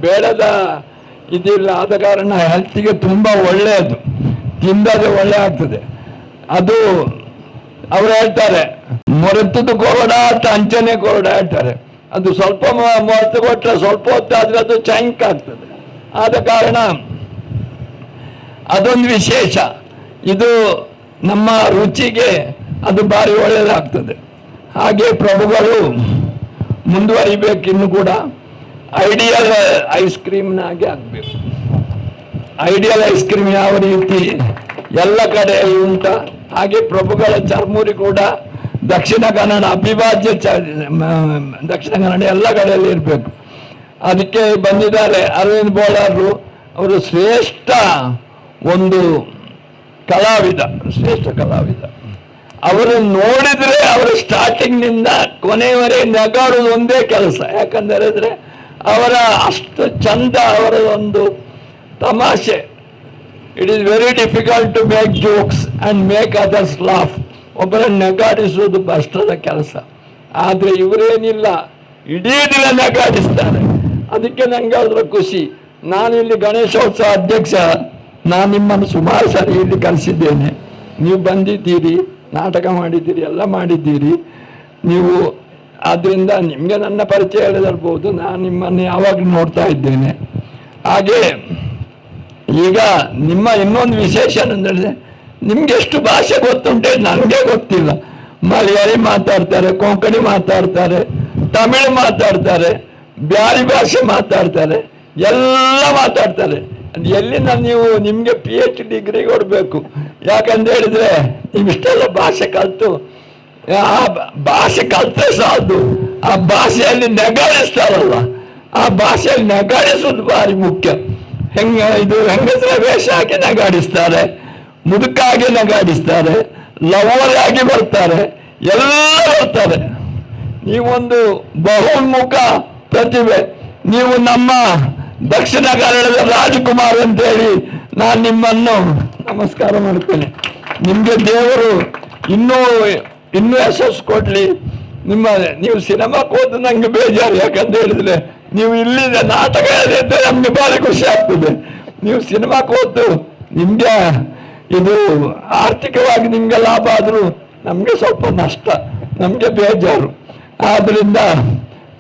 ಬೇಡದ ಇದಿಲ್ಲ. ಆದ ಕಾರಣ ಹೆಲ್ತಿಗೆ ತುಂಬ ಒಳ್ಳೆಯದು, ತಿಂದರೆ ಒಳ್ಳೆ ಆಗ್ತದೆ. ಅದು ಅವ್ರು ಹೇಳ್ತಾರೆ ಮೊರೆತದ್ದು ಕೊರಡ ಅಂತ ಅಂಚನೆ ಕೊರಡ ಹೇಳ್ತಾರೆ. ಅದು ಸ್ವಲ್ಪ ಮೊರೆತು ಕೊಟ್ಟರೆ ಸ್ವಲ್ಪ ಹೊತ್ತಾದ್ರೆ ಅದು ಚಂಕ್ ಆಗ್ತದೆ. ಆದ ಕಾರಣ ಅದೊಂದು ವಿಶೇಷ. ಇದು ನಮ್ಮ ರುಚಿಗೆ ಅದು ಭಾರಿ ಒಳ್ಳೆಯದಾಗ್ತದೆ. ಹಾಗೆ ಪ್ರಭುಗಳು ಮುಂದುವರಿಬೇಕಿನ್ನು ಕೂಡ. ಐಡಿಯಲ್ ಐಸ್ ಕ್ರೀಮ್ನಾಗೆ ಆಗ್ಬೇಕು. ಐಡಿಯಲ್ ಐಸ್ ಕ್ರೀಮ್ ಯಾವ ರೀತಿ ಎಲ್ಲ ಕಡೆ ಉಂಟ, ಹಾಗೆ ಪ್ರಭುಗಳ ಚರ್ಮುರಿ ಕೂಡ ದಕ್ಷಿಣ ಕನ್ನಡ ಅವಿಭಾಜ್ಯ ದಕ್ಷಿಣ ಕನ್ನಡ ಎಲ್ಲ ಕಡೆಯಲ್ಲಿ ಇರಬೇಕು. ಅದಕ್ಕೆ ಬಂದಿದ್ದಾರೆ ಅರವಿಂದ್ ಬೋಳಾರು. ಅವರು ಶ್ರೇಷ್ಠ ಒಂದು ಕಲಾವಿದ, ಶ್ರೇಷ್ಠ ಕಲಾವಿದ. ಅವರು ನೋಡಿದ್ರೆ ಅವರು ಸ್ಟಾರ್ಟಿಂಗ್ನಿಂದ ಕೊನೆಯವರೆಗೆ ನಗಾಡೋದು ಒಂದೇ ಕೆಲಸ. ಯಾಕಂದ್ರೆ ಅವರ ಅಷ್ಟು ಚಂದ, ಅವರ ಒಂದು ತಮಾಷೆ. It is very difficult to make jokes and make others laugh. ಒಬ್ಬರನ್ನು ನಗಾಡಿಸುವುದು ಕಷ್ಟದ ಕೆಲಸ. ಆದರೆ ಇವರೇನಿಲ್ಲ, ಇಡೀ ದಿನ ನಗಾಡಿಸ್ತಾರೆ. ಅದಕ್ಕೆ ನಂಗೆ ಅದರ ಖುಷಿ. ನಾನಿಲ್ಲಿ ಗಣೇಶೋತ್ಸವ ಅಧ್ಯಕ್ಷ, ನಾನು ನಿಮ್ಮನ್ನು ಸುಮಾರು ಸರಿ ಇಲ್ಲಿ ಕಲಿಸಿದ್ದೇನೆ. ನೀವು ಬಂದಿದ್ದೀರಿ, ನಾಟಕ ಮಾಡಿದ್ದೀರಿ, ಎಲ್ಲ ಮಾಡಿದ್ದೀರಿ ನೀವು. ಆದ್ದರಿಂದ ನಿಮಗೆ ನನ್ನ ಪರಿಚಯ ಹೇಳಿದಿರ್ಬೋದು, ನಾನು ನಿಮ್ಮನ್ನು ಯಾವಾಗಲೂ ನೋಡ್ತಾ ಇದ್ದೇನೆ. ಹಾಗೆ ಈಗ ನಿಮ್ಮ ಇನ್ನೊಂದು ವಿಶೇಷ ಅಂದರೆ ನಿಮ್ಗೆ ಎಷ್ಟು ಭಾಷೆ ಗೊತ್ತುಂಟೆ ನನಗೆ ಗೊತ್ತಿಲ್ಲ. ಮಲಯಾಳಿ ಮಾತಾಡ್ತಾರೆ, ಕೊಂಕಣಿ ಮಾತಾಡ್ತಾರೆ, ತಮಿಳು ಮಾತಾಡ್ತಾರೆ, ಬ್ಯಾರಿ ಭಾಷೆ ಮಾತಾಡ್ತಾರೆ, ಎಲ್ಲ ಮಾತಾಡ್ತಾರೆ. ಎಲ್ಲಿಂದ ನೀವು ನಿಮಗೆ PhD ಡಿಗ್ರಿ ಕೊಡಬೇಕು. ಯಾಕಂತ ಹೇಳಿದ್ರೆ ನೀವು ಇಷ್ಟೆಲ್ಲ ಭಾಷೆ ಕಲಿತು, ಆ ಭಾಷೆ ಕಲಿತರೆ ಸಾಲದು, ಆ ಭಾಷೆಯಲ್ಲಿ ನಗಾಡಿಸ್ತಾರಲ್ಲ, ಆ ಭಾಷೆಯಲ್ಲಿ ನಗಾಡಿಸೋದು ಭಾರಿ ಮುಖ್ಯ. ಇದು ಹೆಂಗಸರ ವೇಷ ಹಾಕಿ ನಗಾಡಿಸ್ತಾರೆ, ಮುದುಕಾಗಿ ನಗಾಡಿಸ್ತಾರೆ, ಲವರ್ ಆಗಿ ಬರ್ತಾರೆ, ಎಲ್ಲ ಬರ್ತಾರೆ. ನೀವೊಂದು ಬಹುಮುಖ ಪ್ರತಿಭೆ. ನೀವು ನಮ್ಮ ದಕ್ಷಿಣ ಕನ್ನಡದ ರಾಜಕುಮಾರ್ ಅಂತೇಳಿ ನಾನು ನಿಮ್ಮನ್ನು ನಮಸ್ಕಾರ ಮಾಡ್ತೇನೆ. ನಿಮಗೆ ದೇವರು ಇನ್ನೂ ಯಶಸ್ಸು ಕೊಡ್ಲಿ. ನೀವು ಸಿನಿಮಾಕ್ಕೆ ಹೋದ ನಂಗೆ ಬೇಜಾರು. ಯಾಕಂತ ಹೇಳಿದ್ರೆ ನೀವು ಇಲ್ಲಿಂದ ನಾಟಕ ಇದ್ದರೆ ನಮ್ಗೆ ಭಾರಿ ಖುಷಿ ಆಗ್ತದೆ. ನೀವು ಸಿನಿಮಾಕ್ಕೆ ಹೋದ್ದು ನಿಮ್ಗೆ ಇದು ಆರ್ಥಿಕವಾಗಿ ನಿಮ್ಗೆ ಲಾಭ ಆದರೂ ನಮ್ಗೆ ಸ್ವಲ್ಪ ನಷ್ಟ, ನಮ್ಗೆ ಬೇಜಾರು. ಆದ್ರಿಂದ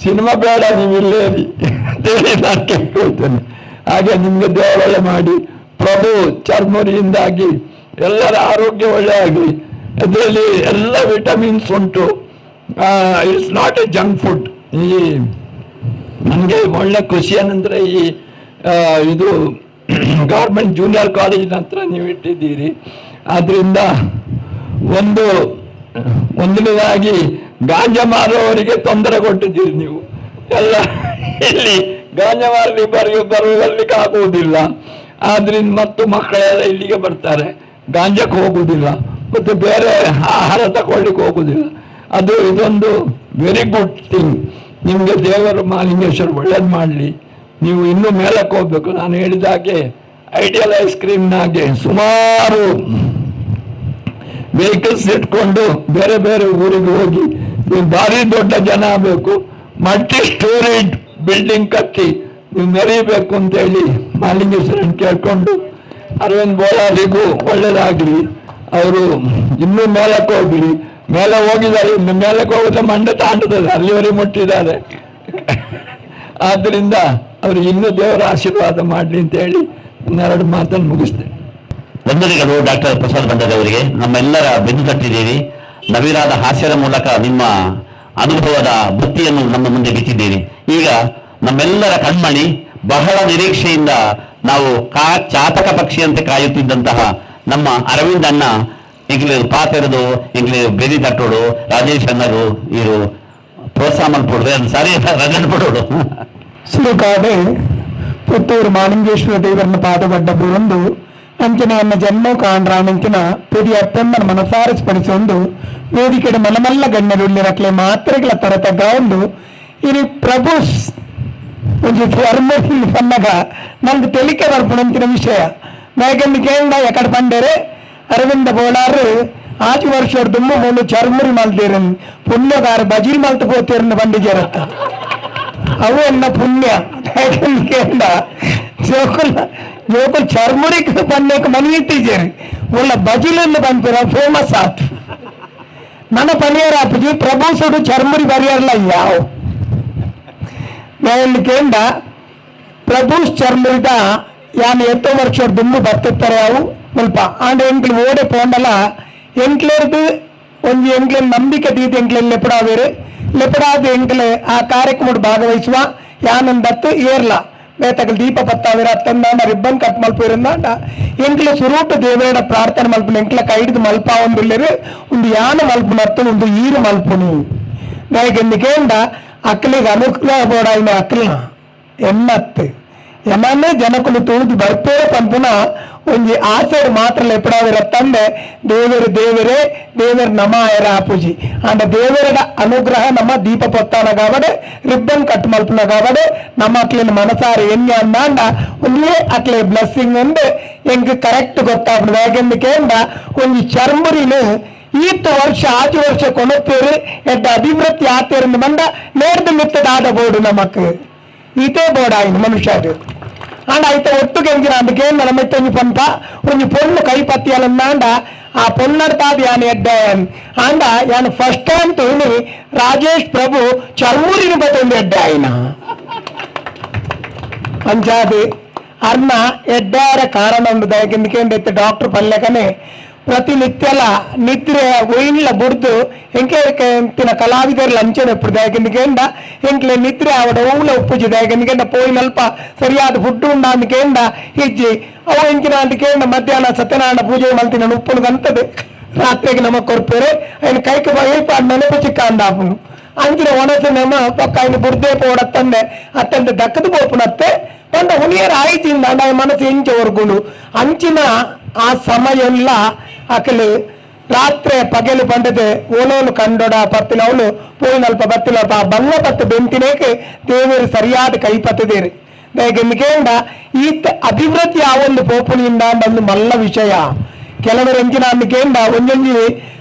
ಸಿನಿಮಾ ಬೇಡ, ನೀವು ಇಲ್ಲೇ ಅಂತೇಳಿ ನಾನು ಕೇಳ್ಕೊಳ್ತೇನೆ. ಹಾಗೆ ನಿಮ್ಗೆ ದೇವರೊಳ್ಳೆ ಮಾಡಿ, ಪ್ರಭು ಚರ್ಮುರಿಯಿಂದಾಗಿ ಎಲ್ಲರ ಆರೋಗ್ಯ ಒಳ್ಳೆ ಆಗಲಿ. ಅದರಲ್ಲಿ ಎಲ್ಲ ವಿಟಮಿನ್ಸ್ ಉಂಟು. It's not A junk food. ಈ ನನಗೆ ಒಳ್ಳೆ ಖುಷಿ ಏನಂದ್ರೆ ಇದು ಗೌರ್ಮೆಂಟ್ ಜೂನಿಯರ್ ಕಾಲೇಜಿನ ಹತ್ರ ನೀವು ಇಟ್ಟಿದ್ದೀರಿ. ಆದ್ರಿಂದ ಒಂದನೇದಾಗಿ ಗಾಂಜಾ ಮಾರುವವರಿಗೆ ತೊಂದರೆ ಕೊಟ್ಟಿದ್ದೀರಿ ನೀವು ಎಲ್ಲ. ಇಲ್ಲಿ ಗಾಂಜಾ ಮಾರಲಿ ಬರುವಲ್ಲಿಗೆ ಆಗುವುದಿಲ್ಲ. ಆದ್ರಿಂದ ಮತ್ತು ಮಕ್ಕಳೆಲ್ಲ ಇಲ್ಲಿಗೆ ಬರ್ತಾರೆ, ಗಾಂಜಾಕ್ಕೆ ಹೋಗುವುದಿಲ್ಲ, ಮತ್ತು ಬೇರೆ ಆಹಾರ ತಗೊಳ್ಳಿಕ್ಕೆ ಹೋಗುವುದಿಲ್ಲ. ಇದೊಂದು ವೆರಿ ಗುಡ್ ಥಿಂಗ್. ನಿಮಗೆ ದೇವರು ಮಹಾಲಿಂಗೇಶ್ವರ ಒಳ್ಳೇದು ಮಾಡಲಿ. ನೀವು ಇನ್ನೂ ಮೇಲಕ್ಕೆ ಹೋಗ್ಬೇಕು. ನಾನು ಹೇಳಿದಾಗೆ ಐಡಿಯಲ್ ಐಸ್ ಕ್ರೀಮ್ನಾಗೆ ಸುಮಾರು ವೆಹಿಕಲ್ಸ್ ಇಟ್ಕೊಂಡು ಬೇರೆ ಬೇರೆ ಊರಿಗೆ ಹೋಗಿ ನೀವು ಭಾರಿ ದೊಡ್ಡ ಜನ ಆಗಬೇಕು. ಮಲ್ಟಿ ಸ್ಟೋರೇಜ್ ಬಿಲ್ಡಿಂಗ್ ಕಟ್ಟಿ ನೀವು ಮೆರೀಬೇಕು ಅಂತೇಳಿ ಮಹಾಲಿಂಗೇಶ್ವರನ್ ಕೇಳ್ಕೊಂಡು, ಅರವಿಂದ್ ಬೋಳಾರಿಗೂ ಒಳ್ಳೇದಾಗ್ಲಿ. ಅವರು ಇನ್ನೂ ಮೇಲಕ್ಕೆ ಹೋಗ್ಲಿ. ಮೇಲೆ ಹೋಗಿದ್ದಾರೆ, ಇನ್ನು ಮೇಲಕ್ಕೆ ಹೋಗೋದು ಮಂಡೆ ತಾಂಡುತ್ತದೆ, ಅಲ್ಲಿವರೆಗೆ ಮುಟ್ಟಿದ್ದಾರೆ. ಆದ್ದರಿಂದ ಅವರು ಇನ್ನೂ ದೇವರ ಆಶೀರ್ವಾದ ಮಾಡಲಿ ಅಂತ ಹೇಳಿ ಇನ್ನೆರಡು ಮಾತನ್ನು ಮುಗಿಸ್ತೇನೆ. ವಂದನೆಗಳು ಡಾಕ್ಟರ್ ಪ್ರಸಾದ್ ಬಂಡಾರವರಿಗೆ. ನಮ್ಮೆಲ್ಲರ ಬೆನ್ನು ತಟ್ಟಿದ್ದೀರಿ. ನವಿರಾದ ಹಾಸ್ಯದ ಮೂಲಕ ನಿಮ್ಮ ಅನುಭವದ ಬುತ್ತಿಯನ್ನು ನಮ್ಮ ಮುಂದೆ ಬಿಚ್ಚಿದ್ದೀರಿ. ಈಗ ನಮ್ಮೆಲ್ಲರ ಕಣ್ಮಣಿ, ಬಹಳ ನಿರೀಕ್ಷೆಯಿಂದ ನಾವು ಚಾತಕ ಪಕ್ಷಿಯಂತೆ ಕಾಯುತ್ತಿದ್ದಂತಹ ನಮ್ಮ ಅರವಿಂದ್ ಅಣ್ಣ ಎಂಕ್ಲೇರು ಪಾತೆರದು ಎಂಕ್ಲೇರು ಬೆದಿ ತಟ್ಟೋಡು ರಾಜೇಶ್ ಅಣ್ಣರು ಇವರು ಪ್ರೋತ್ಸಾಹ ಮಾಡ್ಕೊಡ್ರೆ ಅದು ಸರಿ ರಜನ್ ಪಡೋಡು. ಸುಲುಕಾಡೆ ಪುತ್ತೂರು ಮಾಲಿಂಗೇಶ್ವರ ದೇವರನ್ನು ಪಾದಪಡ್ಡ ಬುರಂದು ಅಂಚನೆಯನ್ನ ಜನ್ಮ ಕಾಂಡ್ರಾಣಿಂಚಿನ ಪುದಿಯ ಅಪ್ಪಮ್ಮನ ಮನಸಾರ ಸ್ಮರಿಸೊಂದು ವೇದಿಕೆಯ ಮನಮಲ್ಲ ಗಣ್ಯರುಳ್ಳಿರಕ್ಲೆ ಮಾತ್ರೆಗಳ ತರತಗ್ಗ ಒಂದು ಇನಿ ಪ್ರಭುಸ್ ಒಂದು ಚರ್ಮರಿ ಪನ್ನಗ ನಂಗೆ ತೆಲಿಕೆ ಬರ್ಪುಣಂತಿನ ವಿಷಯ ಮೇಗಂದು ಕೇಂದ್ರ ಎಕಡೆ ಪಂಡೇರೆ ಅರವಿಂದ ಬೋಳಾರು ಆಚು ವರ್ಷ ದುಮ್ಮ ಮೂಲು ಚರ್ಮುರಿ ಮಲ್ತೀರನ್ ಪುಣ್ಯಗಾರ ಬಜೀಲ್ ಮಲ್ತು ಪೋತೀರನ್ನ ಬಂಡಿಜೇರತ್ತ ಅವು ಎನ್ನ ಪುಣ್ಯ. ಕೇಂದ್ರ ಜೋಕುಲ್ ಚರ್ಮುರಿಕ್ ಪನ್ನೇಕ ಮನಿ ಇಟ್ಟಿದ್ದೀರಿ ಒಳ್ಳ ಬಜಿಲನ್ನು ಬಂದಿರ ಫೇಮಸ್ ಆತು. ನನ್ನ ಪನಿಯರ ಅಪ್ಪಜಿ ಪ್ರಭು ಸುಡು ಚರ್ಮುರಿ ಬರೆಯಲ್ಲ ಯಾವ ಮೇಲಿ ಕೇಂದ್ರ ಪ್ರಭು ಚರ್ಮುರಿದ ಯಾನು ಎತ್ತೋ ವರ್ಷ ದುಮ್ಮು ಬರ್ತಿರ್ತಾರೆ ಅವು ಸ್ವಲ್ಪ ಆಂಡ ಎಂಕ್ಲು ಓಡೆ ಪೋಂಡಲ್ಲ ಎಂಕ್ಲೇರ್ದು ಒಂದು ಎಂಕ್ಲೇನ್ ನಂಬಿಕೆ ತೀತಿ ಎಂಕ್ಲೇನ್ ಲೆಪಡಾವೇರು ಲೆಪಡಾದ ಎಂಕ್ಲೆ ಆ ಕಾರ್ಯಕ್ರಮ ಭಾಗವಹಿಸುವ ಯಾನಂದತ್ತು ಏರ್ಲ ಬೇತಗಳು ದೀಪ ಪತ್ತಾವಿರ ಅತ್ತಂದಾಂಡ ರಿಬ್ಬನ್ ಕಟ್ ಮಲ್ಪಿರಂದಾಂಡ ಎಂಕ್ಲ ಸುರೂಟು ದೇವರ ಪ್ರಾರ್ಥನೆ ಮಲ್ಪುನ ಎಂಕ್ಲ ಕೈಡ್ದು ಮಲ್ಪ ಒಂದುಳ್ಳರು ಒಂದು ಯಾನ ಮಲ್ಪುನತ್ತು ಒಂದು ಈರು ಮಲ್ಪುನಿ ನಾಯಕೆಂದಿಕೇಂಡ ಅಕ್ಕಲಿಗೆ ಅನುಕೂಲ ಬೋಡಾಯಿನ ಅಕ್ಕಲ ಎನ್ನತ್ತು ಎಮ್ಮನ್ನೇ ಜನಕುಲು ತೂದು ಬರ್ಪೇರೆ ಪಂಪುನ ಒಂಜಿ ಆಸೆಡ್ ಮಾತ್ರ ಎಪ್ಪಡಾವಿರ ತಂದೆ ದೇವರ ನಮ ಆಯರ ಆಪುಜಿ ಅಂಡ ದೇವರ ಅನುಗ್ರಹ ನಮ್ಮ ದೀಪ ಪೊತ್ತಾನ ಕಾವಡೆ ರಿಬ್ಬನ್ ಕಟ್ ಮಲ್ಪನ ಕಾವಡೆ ನಮ್ಮ ಅಕ್ಲಿನ ಮನಸಾರ ಎನ್ನಿ ಅಂದಾಂಡ ಒಂದೇ ಅಕ್ಲೆ ಬ್ಲೆಸ್ಸಿಂಗ್ ಅಂದು ಎಂಕ್ ಕರೆಕ್ಟ್ ಗೊತ್ತಾಗ್ಬಿಡುದು ಯಾಕೆಂದಕೇಂಡ ಒಂಜಿ ಚರ್ಮುರಿನು ಈತ್ತು ವರ್ಷ ಆಚು ವರ್ಷ ಕೊನತ್ತೇರು ಎಡ್ಡ ಅಭಿವೃದ್ಧಿ ಆತೇರಿಂದ ಬಂದ ನೇರ್ದು ಮಿತ್ತದಾದ ಬೋರ್ಡು ನಮಕ್ ಈತೇ ಬೋರ್ಡ್ ಆಯ್ತು ಮನುಷ್ಯರು ಆಂಡ ಆಯ್ತ ಒಟ್ಟಿಗೆ ಎಂಜಿನ ಅದಕ್ಕೆ ನಮ್ಮತ್ತೆ ಒಂಜಿ ಪಂಪ ಒಂಜಿ ಪೊಣ್ಣು ಕೈ ಪತ್ತಿಯಲಂದಾಂಡ ಆ ಪೊನ್ನಡ್ತಾದ ಯಾನ್ ಎಡ್ಡಾಯನ್ ಆಂಡ ಯಾನ್ ಫಸ್ಟ್ ಟೈಮ್ ತೋಣಿ ರಾಜೇಶ್ ಪ್ರಭು ಚರ್ಮೂರಿನ ಬತ್ತೊಂದು ಎಡ್ಡಾಯಿನ ಅಂಚಾದು ಅರ್ನ ಎಡ್ಡಾರ ಕಾರಣ ಒಂದು ದಯಕೆಂದಿಕೆ ಡಾಕ್ಟರ್ ಪಲ್ಲೆಕನೆ ಪ್ರತಿನಿತ್ಯಲ ನಿದ್ರೆ ಒಯ್ಲ ಬುಡ್ದು ಎಂಕಿನ ಕಲಾವಿದರು ಲಂಚನ ಎప్పుడు ದಯಕೆಂದಿಕೆಂಡ ಎಂಕ್ಲೆ ನಿದ್ರೆ ಅವಡ ಊಲ ಉಪ್ಪುಜಿ ದಯಕೆಂದಿಕೆಂಡ ಪೋಯಿನಲ್ಪ ಸರಿಯಾದ ಫುಡ್ ಉಂಡಾಂದಿಕೆಂಡ ಹಿಜ್ಜಿ ಅವು ಎಂಕಿನ ಅಂದಿಕೆಂಡ ಮಧ್ಯಾಹ್ನ ಸತ್ಯನಾರಾಯಣ ಪೂಜೆ ಮಲ್ತಿನ ಉಪ್ಪುನು ಕಂತದೆ ರಾತ್ರಿಗೆ ನಮಕ್ ಕೊರ್ಪೇರೆ ఆయన ಕೈಗೆ ಬೈಪಾಡ್ ನೆನಪು ಚಿಕ್ಕ ಅಂದಾಪುನು ಅಂಚಿನ ಒಣಸು ನಮ್ಮ ಪಕ್ಕ ఆయన ಬುಡ್ದೇ ಪೋಡತ್ತಂದೆ ಅತ್ತಂದೆ ದಕ್ಕದು ಪೋಪುನತ್ತೆ ಪಂಡ ಹುನಿಯರ ಆಯ್ತಿಂದ ಅಂಡ ಮನಸ್ಸು ಎಂಚ ಹೊರ್ಗುಂಡು ಅಂಚಿನ ಆ ಸಮಯಲ್ಲ ಅಕಲು ರಾತ್ರಿ ಪಗಲು ಪಂಡದೆ ಓಲೋಲು ಕಂಡೊಡ ಪತ್ತಿನವಳು ಪೋಯಿನಲ್ಪ ಬತ್ತಿನಲ್ಪ ಆ ಬಂಗ ಪತ್ತು ಬೆಂತಿನೇಕೆ ದೇವರು ಸರಿಯಾದ ಕೈ ಪತ್ತದೇರು ದಯಗೆಂದಿಕೆಂಡ ಈ ಅಭಿವೃದ್ಧಿ ಆ ಒಂದು ಪೋಪುನಿಂದ ಒಂದು ಮಲ್ಲ ವಿಷಯ ಕೆಲವರು ಎಂಚಿನ ಅಂದಿಕೆಂಡ ಒಂದೊಂಜಿ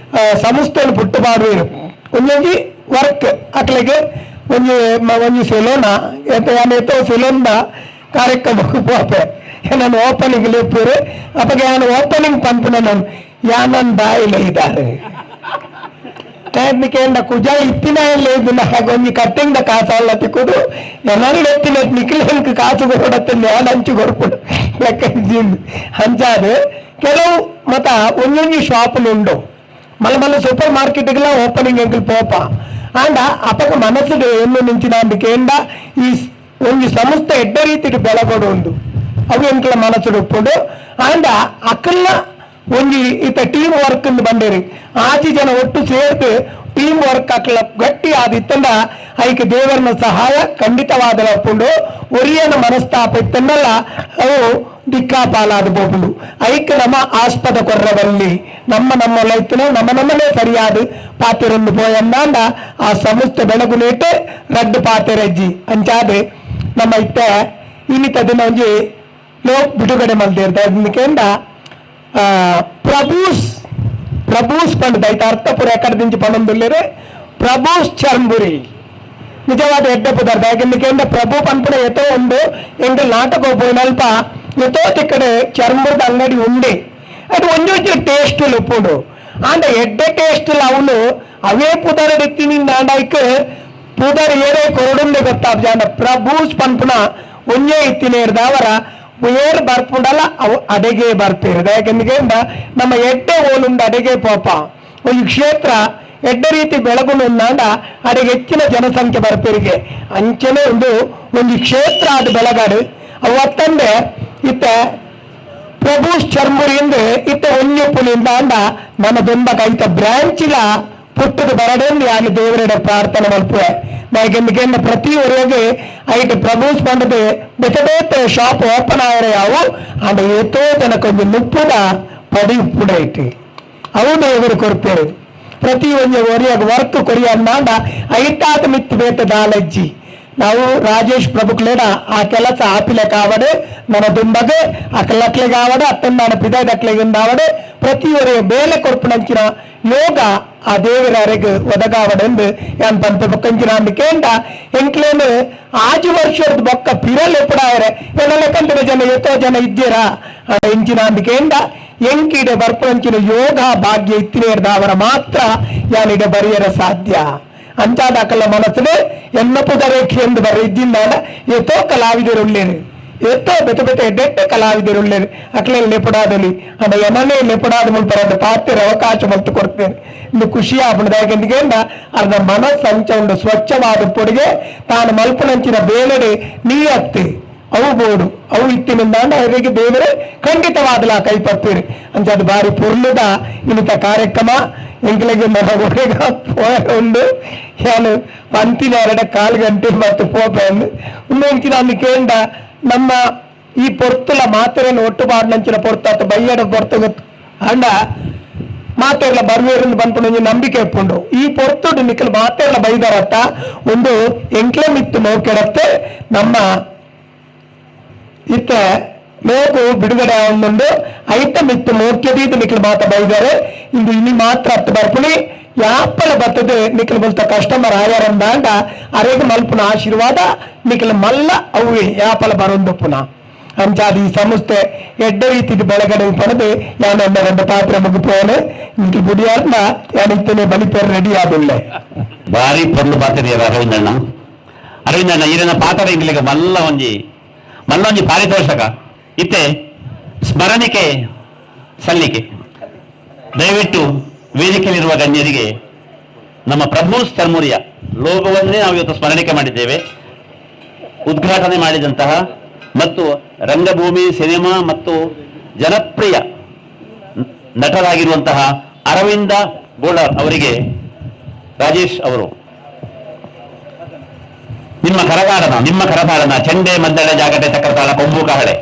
ಸಂಸ್ಥೆಯನ್ನು ಪುಟ್ಟುಪಾಡುವರು ಒಂದೊಂಜಿ ವರ್ಕ್ ಅಕ್ಲೆಗೆ ಒಂಜಿ ಸೆಲೋನ ಎತ್ತೋ ಸೆಲೋನ್ದ ಕಾರ್ಯಕ್ರಮಕ್ಕೆ ಪೋಪೆ ನಾನು ಓಪನಿಂಗ್ ಲೆಪ್ಪರು ಅಪ್ಪಗೆ ನಾನು ಓಪನಿಂಗ್ ಪಂಪಿನ ನಾನು ಯಾನನ್ ಬಾಯಿಲೆ ಇದ್ದಾರೆ ಕೇಂದ್ರ ಕುಜ ಇತ್ತಿನ ಇಲ್ಲ ಹಾಗೊಂದು ಕಟ್ಟಿಂದ ಕಾಸಲ್ಲ ತಿಕ್ಕುದು ನಾನು ಎತ್ತಿನ ನಿಖಿಲಂಕ್ ಕಾಸು ಕೊಡತ್ತೆ ನಾನು ಹಂಚು ಕೊಡ್ಕೊಡು ಲೆಕ್ಕ ಹಂಚಾದು ಕೆಲವು ಮತ ಒಂದೊಂದು ಶಾಪ್ಲುಂಡು ಮಲ್ಲ ಸೂಪರ್ ಮಾರ್ಕೆಟ್ಗೆಲ್ಲ ಓಪನಿಂಗ್ ಎಂಕಲ್ ಪೋಪ ಆಂಡ ಅಪ್ಪಗ ಮನಸ್ಸಿಗೆ ಏನು ನಿಂಚಿನ ಅಂದಿಕೆಂಡ ಈ ಒಂದು ಸಂಸ್ಥೆ ಎಡ್ಡ ರೀತಿ ಬೆಳಗೋಡು ಉಂಡು ಅವು ಎಂಕಲ ಮನಸ್ಸು ಒಪ್ಪುಂಡು ಆಂಡ ಅಕ್ಕಲ್ಲ ಒಂಜಿ ಇತ್ತ ಟೀಮ್ ವರ್ಕ್ ಬಂದೇರಿ ಆಚಿ ಜನ ಒಟ್ಟು ಸೇರ್ದು ಟೀಮ್ ವರ್ಕ್ ಅಕ್ಕಲ ಗಟ್ಟಿ ಆದಿತ್ತಂದ ಐಕೆ ದೇವರನ ಸಹಾಯ ಖಂಡಿತವಾದ ಒಪ್ಪುಂಡು ಒರಿಯನ ಮನಸ್ತಾಪ ಇತ್ತಂದಲ್ಲ ಅವು ದಿಕ್ಕಾಪಾಲಾದ ಬೋಪುಂಡು ಐಕೆ ನಮ್ಮ ಆಸ್ಪದ ಕೊರ್ರವಲ್ಲಿ ನಮ್ಮ ಲೈತನು ನಮ್ಮನೇ ಸರಿಯಾದ ಪಾತೆರೊಂದು ಪೋಯಂದಾಂಡ ಆ ಸಂಸ್ಥೆ ಬೆಳಗು ನೇಟು ರಡ್ಡು ಪಾತೆರಜ್ಜಿ ಅಂಚಾದೆ ನಮ್ಮ ಇತ್ತ ಇನ್ನಿತ ದಿನ ಒಂಜಿ ಲೋ ಬಿಡುಗಡೆ ಮಲ್ದೇರ್ದ ಪ್ರಭೂಸ್ ಪಂಡ ಐತ ಅರ್ಥಪುರ ಎಕಡೆ ದಿಂಚಿ ಪಣಂದುಲ್ಲೇರೆ ಪ್ರಭೂಸ್ ಚರ್ಮುರಿ ನಿಜವಾದ ಎಡ್ಡ ಪದಾರ್ಥ ಯಾಕೆಂದ್ರೆ ಪ್ರಭು ಪಂಪನ ಎತ್ತೋ ಒಂದು ಎಂಗಲ್ ನಾಟಕ ಹೋಗ್ಬೋನಲ್ಪ ಎತ್ತೋ ತಿಕ್ಕಡೆ ಚರ್ಮದ ಅಂಗಡಿ ಉಂಡೆ ಅದು ಒಂಜೊಂದು ಟೇಸ್ಟ್ ಉಪ್ಪುಂಡು ಆಂಡ ಎಡ್ಡ ಟೇಸ್ಟ್ ಅವನು ಅವೇ ಪುದರ ಎತ್ತಿನಿಂದ ಆಂಡಕ್ಕೆ ಪುದರ್ ಏರೇ ಕೊರಡುಂದೆ ಗೊತ್ತಾದ ಪ್ರಭೂಸ್ ಪಂಪನ ಒಂಜೇ ಇತ್ತಿನೇರ್ದವರ ಏರ್ ಬರ್ಪುಂಡಲ್ಲ ಅವು ಅಡೆಗೆ ಬರ್ಪೇರಿದ ಯಾಕೆಂದ್ರೆ ನಮ್ಮ ಎಡ್ಡೆ ಓಲುಂಡ ಅಡೆಗೆ ಪೋಪ ಒಂದು ಕ್ಷೇತ್ರ ಎಡ್ಡ ರೀತಿ ಬೆಳಗುಂಡ ಅಡೆಗೆ ಹೆಚ್ಚಿನ ಜನಸಂಖ್ಯೆ ಬರ್ಪೇರಿಗೆ ಅಂಚನೆ ಒಂದು ಕ್ಷೇತ್ರ ಅದು ಬೆಳಗಾಡು ಅವತ್ತಂದೆ ಇತ್ತ ಪ್ರಭೂಸ್ ಚರ್ಮುರಿಂದ ಇತ್ತ ಒಂಜಪ್ಪುನಿಂದ ಅಂಡ ನಮ್ಮ ದೊಂಬಕ ಇತ್ತ ಬ್ರಾಂಚಿಲ ಪುಟ್ಟದ ಬರಡೆಂದು ಯಾರು ದೇವರ ಪ್ರಾರ್ಥನೆ ಮಲ್ಪುವೆ ನಾಯಕೆಂದು ಪ್ರತಿ ಒರೆಗೆ ಐಟು ಪ್ರಭೂಸ್ ಪಂಡದು ಬೆಟ್ಟಬೇತ ಶಾಪ್ ಓಪನ್ ಆಯರೆ ಅವು ಅಂಡ ಏತೋ ಜನಕ್ಕೊಂದು ಮುಪ್ಪುದ ಪಡಿ ಉಪ್ಪುಡ ಐಟಿ ಅವು ದೇವರು ಕೊರ್ಪೇರು ಪ್ರತಿ ಒಂದು ಒರೆಯಾಗ ವರ್ಕ್ ಕೊರಿಯಂದಾಂಡ ಐಟಾದ ಮಿತ್ತು ಬೇತ ದಾಲಜ್ಜಿ ನಾವು ರಾಜೇಶ್ ಪ್ರಭುಕ್ಲೇಡ ಆ ಕೆಲಸ ಆಪಿಲೆ ಕಾವಡೆ ನನ್ನ ದುಂಬಗೆ ಆ ಕಲ್ಲಕ್ಲೆ ಕಾವಡೆ ಅತ್ತಂದಾಣ ಪಿದಾಡಕ್ಲೆಗಿಂದಾವಡೆ ಪ್ರತಿ ಒರೆಯ ಬೇಲೆ ಕೊರ್ಪುನಂಚಿನ ಯೋಗ ಆ ದೇವರ ಅರೆಗೆ ಒದಗಾವಡೆಂದು ಯಾನ್ ಪಂಪ ಬೊಕ್ಕಂಚಿನ ಅಂದಿಕೆಂಡ ಎಂಕ್ಲೇನು ಆಜು ವರ್ಷದ ಬೊಕ್ಕ ಪಿರಲ್ ಎಪ್ಪಡಾಯರೆ ಲೆಕ್ಕಂತಿನ ಜನ ಎತ್ತೋ ಜನ ಇದ್ದೀರಾ ಎಂಚಿನ ಅಂದಿಕೆಂಡ ಎಂಕಿಡೆ ಬರ್ಪಂಚಿನ ಯೋಗ ಭಾಗ್ಯ ಇತ್ತಿನೇರ್ದವರ ಮಾತ್ರ ಯಾನಿಡೆ ಬರೆಯರ ಸಾಧ್ಯ ಅಂಚಾದ ಅಕಲ ಮನಸ್ಸಿನ ಎನ್ನಪುದ ರೇಖೆ ಎಂದು ಬರ ಇದ್ದಿಂದ ಎತ್ತೋ ಕಲಾವಿದರು ಉಳ್ಳೇರು ಎಷ್ಟೋ ಬೆಟ್ಟ ಬೆಟ್ಟ ಎಡ್ಡೆಟ್ಟ ಕಲಾವಿದರುಳ್ಳೇರು ಅಕ್ಲೆಲ್ಲ ಲೆಪಡಾದಲ್ಲಿ ಅಂಡ ಎಮನೆ ಲೆಪಡಾದ ಮುಲ್ಪರ ಪಾತ್ರ ಅವಕಾಶ ಮಲ್ತು ಕೊಡ್ತೇನೆ ಇಂದು ಖುಷಿ ಆಗ್ಬಿಡದ ಯಾಕೆಂದ್ರೆ ಅರ್ಧ ಮನಸ್ಸಂಚ ಉಂಡು ಸ್ವಚ್ಛವಾದ ಪೊಡಿಗೆ ತಾನು ಮಲ್ಪನಂಚಿನ ಬೇಲಡೆ ನೀಯತ್ತೆ ಅವು ಬೋಡು ಅವು ಇತ್ತಿನಿಂದ ಅವರಿಗೆ ದೇವರೇ ಖಂಡಿತವಾದಲ ಕೈಪತ್ತೀರಿ ಅಂತ ಅದು ಬಾರಿ ಪುರ್ಲದ ಇನ್ನಿತ ಕಾರ್ಯಕ್ರಮ ಎಂಕ್ಲೆಗೆ ಮಗ ಉಂಡು ಏನು ಪಂತಿನ 2 ಗಂಟೆ ಮತ್ತು ಪೋಪೆಂದು ಇನ್ನೊಂಚಿನ ಅಲ್ಲಿ ಕೇಂದ ನಮ್ಮ ಈ ಪೊರ್ತುಲ ಮಾತೆರೆಯನ್ನು ಒಟ್ಟುಪಾಡಿನಂಚಿನ ಪೊರ್ತಾತ ಬಯ್ಯಡ ಪೊರ್ತು ಗೊತ್ತು ಅಂಡ ಮಾತೆರ್ಲ ಬರ್ವೇರಿಂದ ಬಂದ್ಕೊಂಡು ನಂಬಿಕೆ ಇಪ್ಪುಂಡು ಈ ಪೊರ್ತುಡು ನಿಖಲ್ ಮಾತೆರ್ಲ ಬೈದಾರತ್ತ ಒಂದು ಎಂಕ್ಲೆ ಮಿತ್ತು ನೋಕೆಡತ್ತೆ ನಮ್ಮ ಇತ್ತ ಲೋಕು ಬಿಡುಗಡೆ ಆಗುಂಡು ಐತ ಮಿತ್ತು ಮೋಕ್ಯದೀದು ನಿಖಲ್ ಮಾತ ಬೈದಾರೆ ಇಂದು ಇನಿ ಮಾತ್ರ ಹತ್ತು ಬರ್ಪುಳಿ ಯಾಪಲ ಬರ್ತದೆ ನಿಖಲ್ ಬಲ್ತ ಕಸ್ಟಮರ್ ಆಯಾರಂದಾಂಡ ಅರೆಗೆ ಮಲ್ಪುನ ಆಶೀರ್ವಾದ ನಿಖಲ್ ಮಲ್ಲ ಅವು ಯಾಪಲ ಬರೊಂದು ಪುನಃ ಅಂಚಾದ ಈ ಸಂಸ್ಥೆ ಎಡ್ಡ ರೀತಿದು ಬೆಳಗಡೆ ಪಡೆದು ಯಾನೊಂದ 2 ಪಾತ್ರ ಮುಗಿಪೋನೆ ನಿಖಲ್ ಬುಡಿಯಾರ್ನ ಯಾನಿತ್ತನೆ ಬಲಿಪೇರು ರೆಡಿ ಆದುಳ್ಳೆ ಭಾರಿ ಪೊರ್ಲು ಪಾತ್ರ ಅರವಿಂದಣ್ಣ ಈರಿನ ಪಾತ್ರ ಇಂಗ್ಲಿಗೆ ಮಲ್ಲ ಒಂಜಿ ಪಾರಿತೋಷಕ ಇತ್ತೆ ಸ್ಮರಣಿಕೆ ಸಲ್ಲಿಕೆ ದಯವಿಟ್ಟು ವೇದಿಕೆಯಲ್ಲಿರುವ ಗಣ್ಯರಿಗೆ ನಮ್ಮ ಪ್ರಭು ಚರ್ಮುರಿಯ ಲೋಗೋವನ್ನೇ ನಾವು ಇವತ್ತು ಸ್ಮರಣಿಕೆ ಮಾಡಿದ್ದೇವೆ. ಉದ್ಘಾಟನೆ ಮಾಡಿದಂತಹ ಮತ್ತು ರಂಗಭೂಮಿ ಸಿನಿಮಾ ಮತ್ತು ಜನಪ್ರಿಯ ನಟರಾಗಿರುವಂತಹ ಅರವಿಂದ ಗೋಳರ್ ಅವರಿಗೆ ರಾಜೇಶ್ ಅವರು ನಿಮ್ಮ ಕರತಾಡನ ಚೆಂಡೆ ಮದ್ದಳೆ ಜಾಗಟೆ ಚಕ್ರತಾಳ ಕೊಂಬು ಕಹಳೆ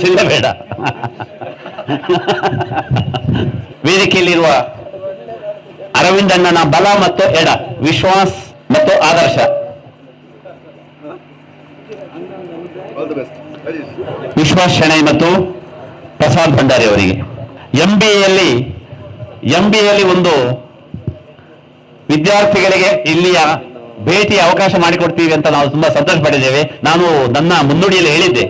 ಸಿಲ್ಲಬೇಡ ವೇದಿಕೆಯಲ್ಲಿರುವ ಅರವಿಂದಣ್ಣನ ಬಲ ಮತ್ತು ಎಡ, ವಿಶ್ವಾಸ್ ಮತ್ತು ಆದರ್ಶ, ವಿಶ್ವಾಸ್ ಶೆಣೈ ಮತ್ತು ಪ್ರಸಾದ್ ಭಂಡಾರಿ ಅವರಿಗೆ ಎಂಬಿಎಯಲ್ಲಿ ಒಂದು ವಿದ್ಯಾರ್ಥಿಗಳಿಗೆ ಇಲ್ಲಿಯ ಭೇಟಿ ಅವಕಾಶ ಮಾಡಿಕೊಡ್ತೀವಿ ಅಂತ ನಾವು ತುಂಬಾ ಸಂತೋಷ ಪಟ್ಟಿದ್ದೇವೆ. ನಾನು ನನ್ನ ಮುನ್ನುಡಿಯಲ್ಲಿ ಹೇಳಿದ್ದೆ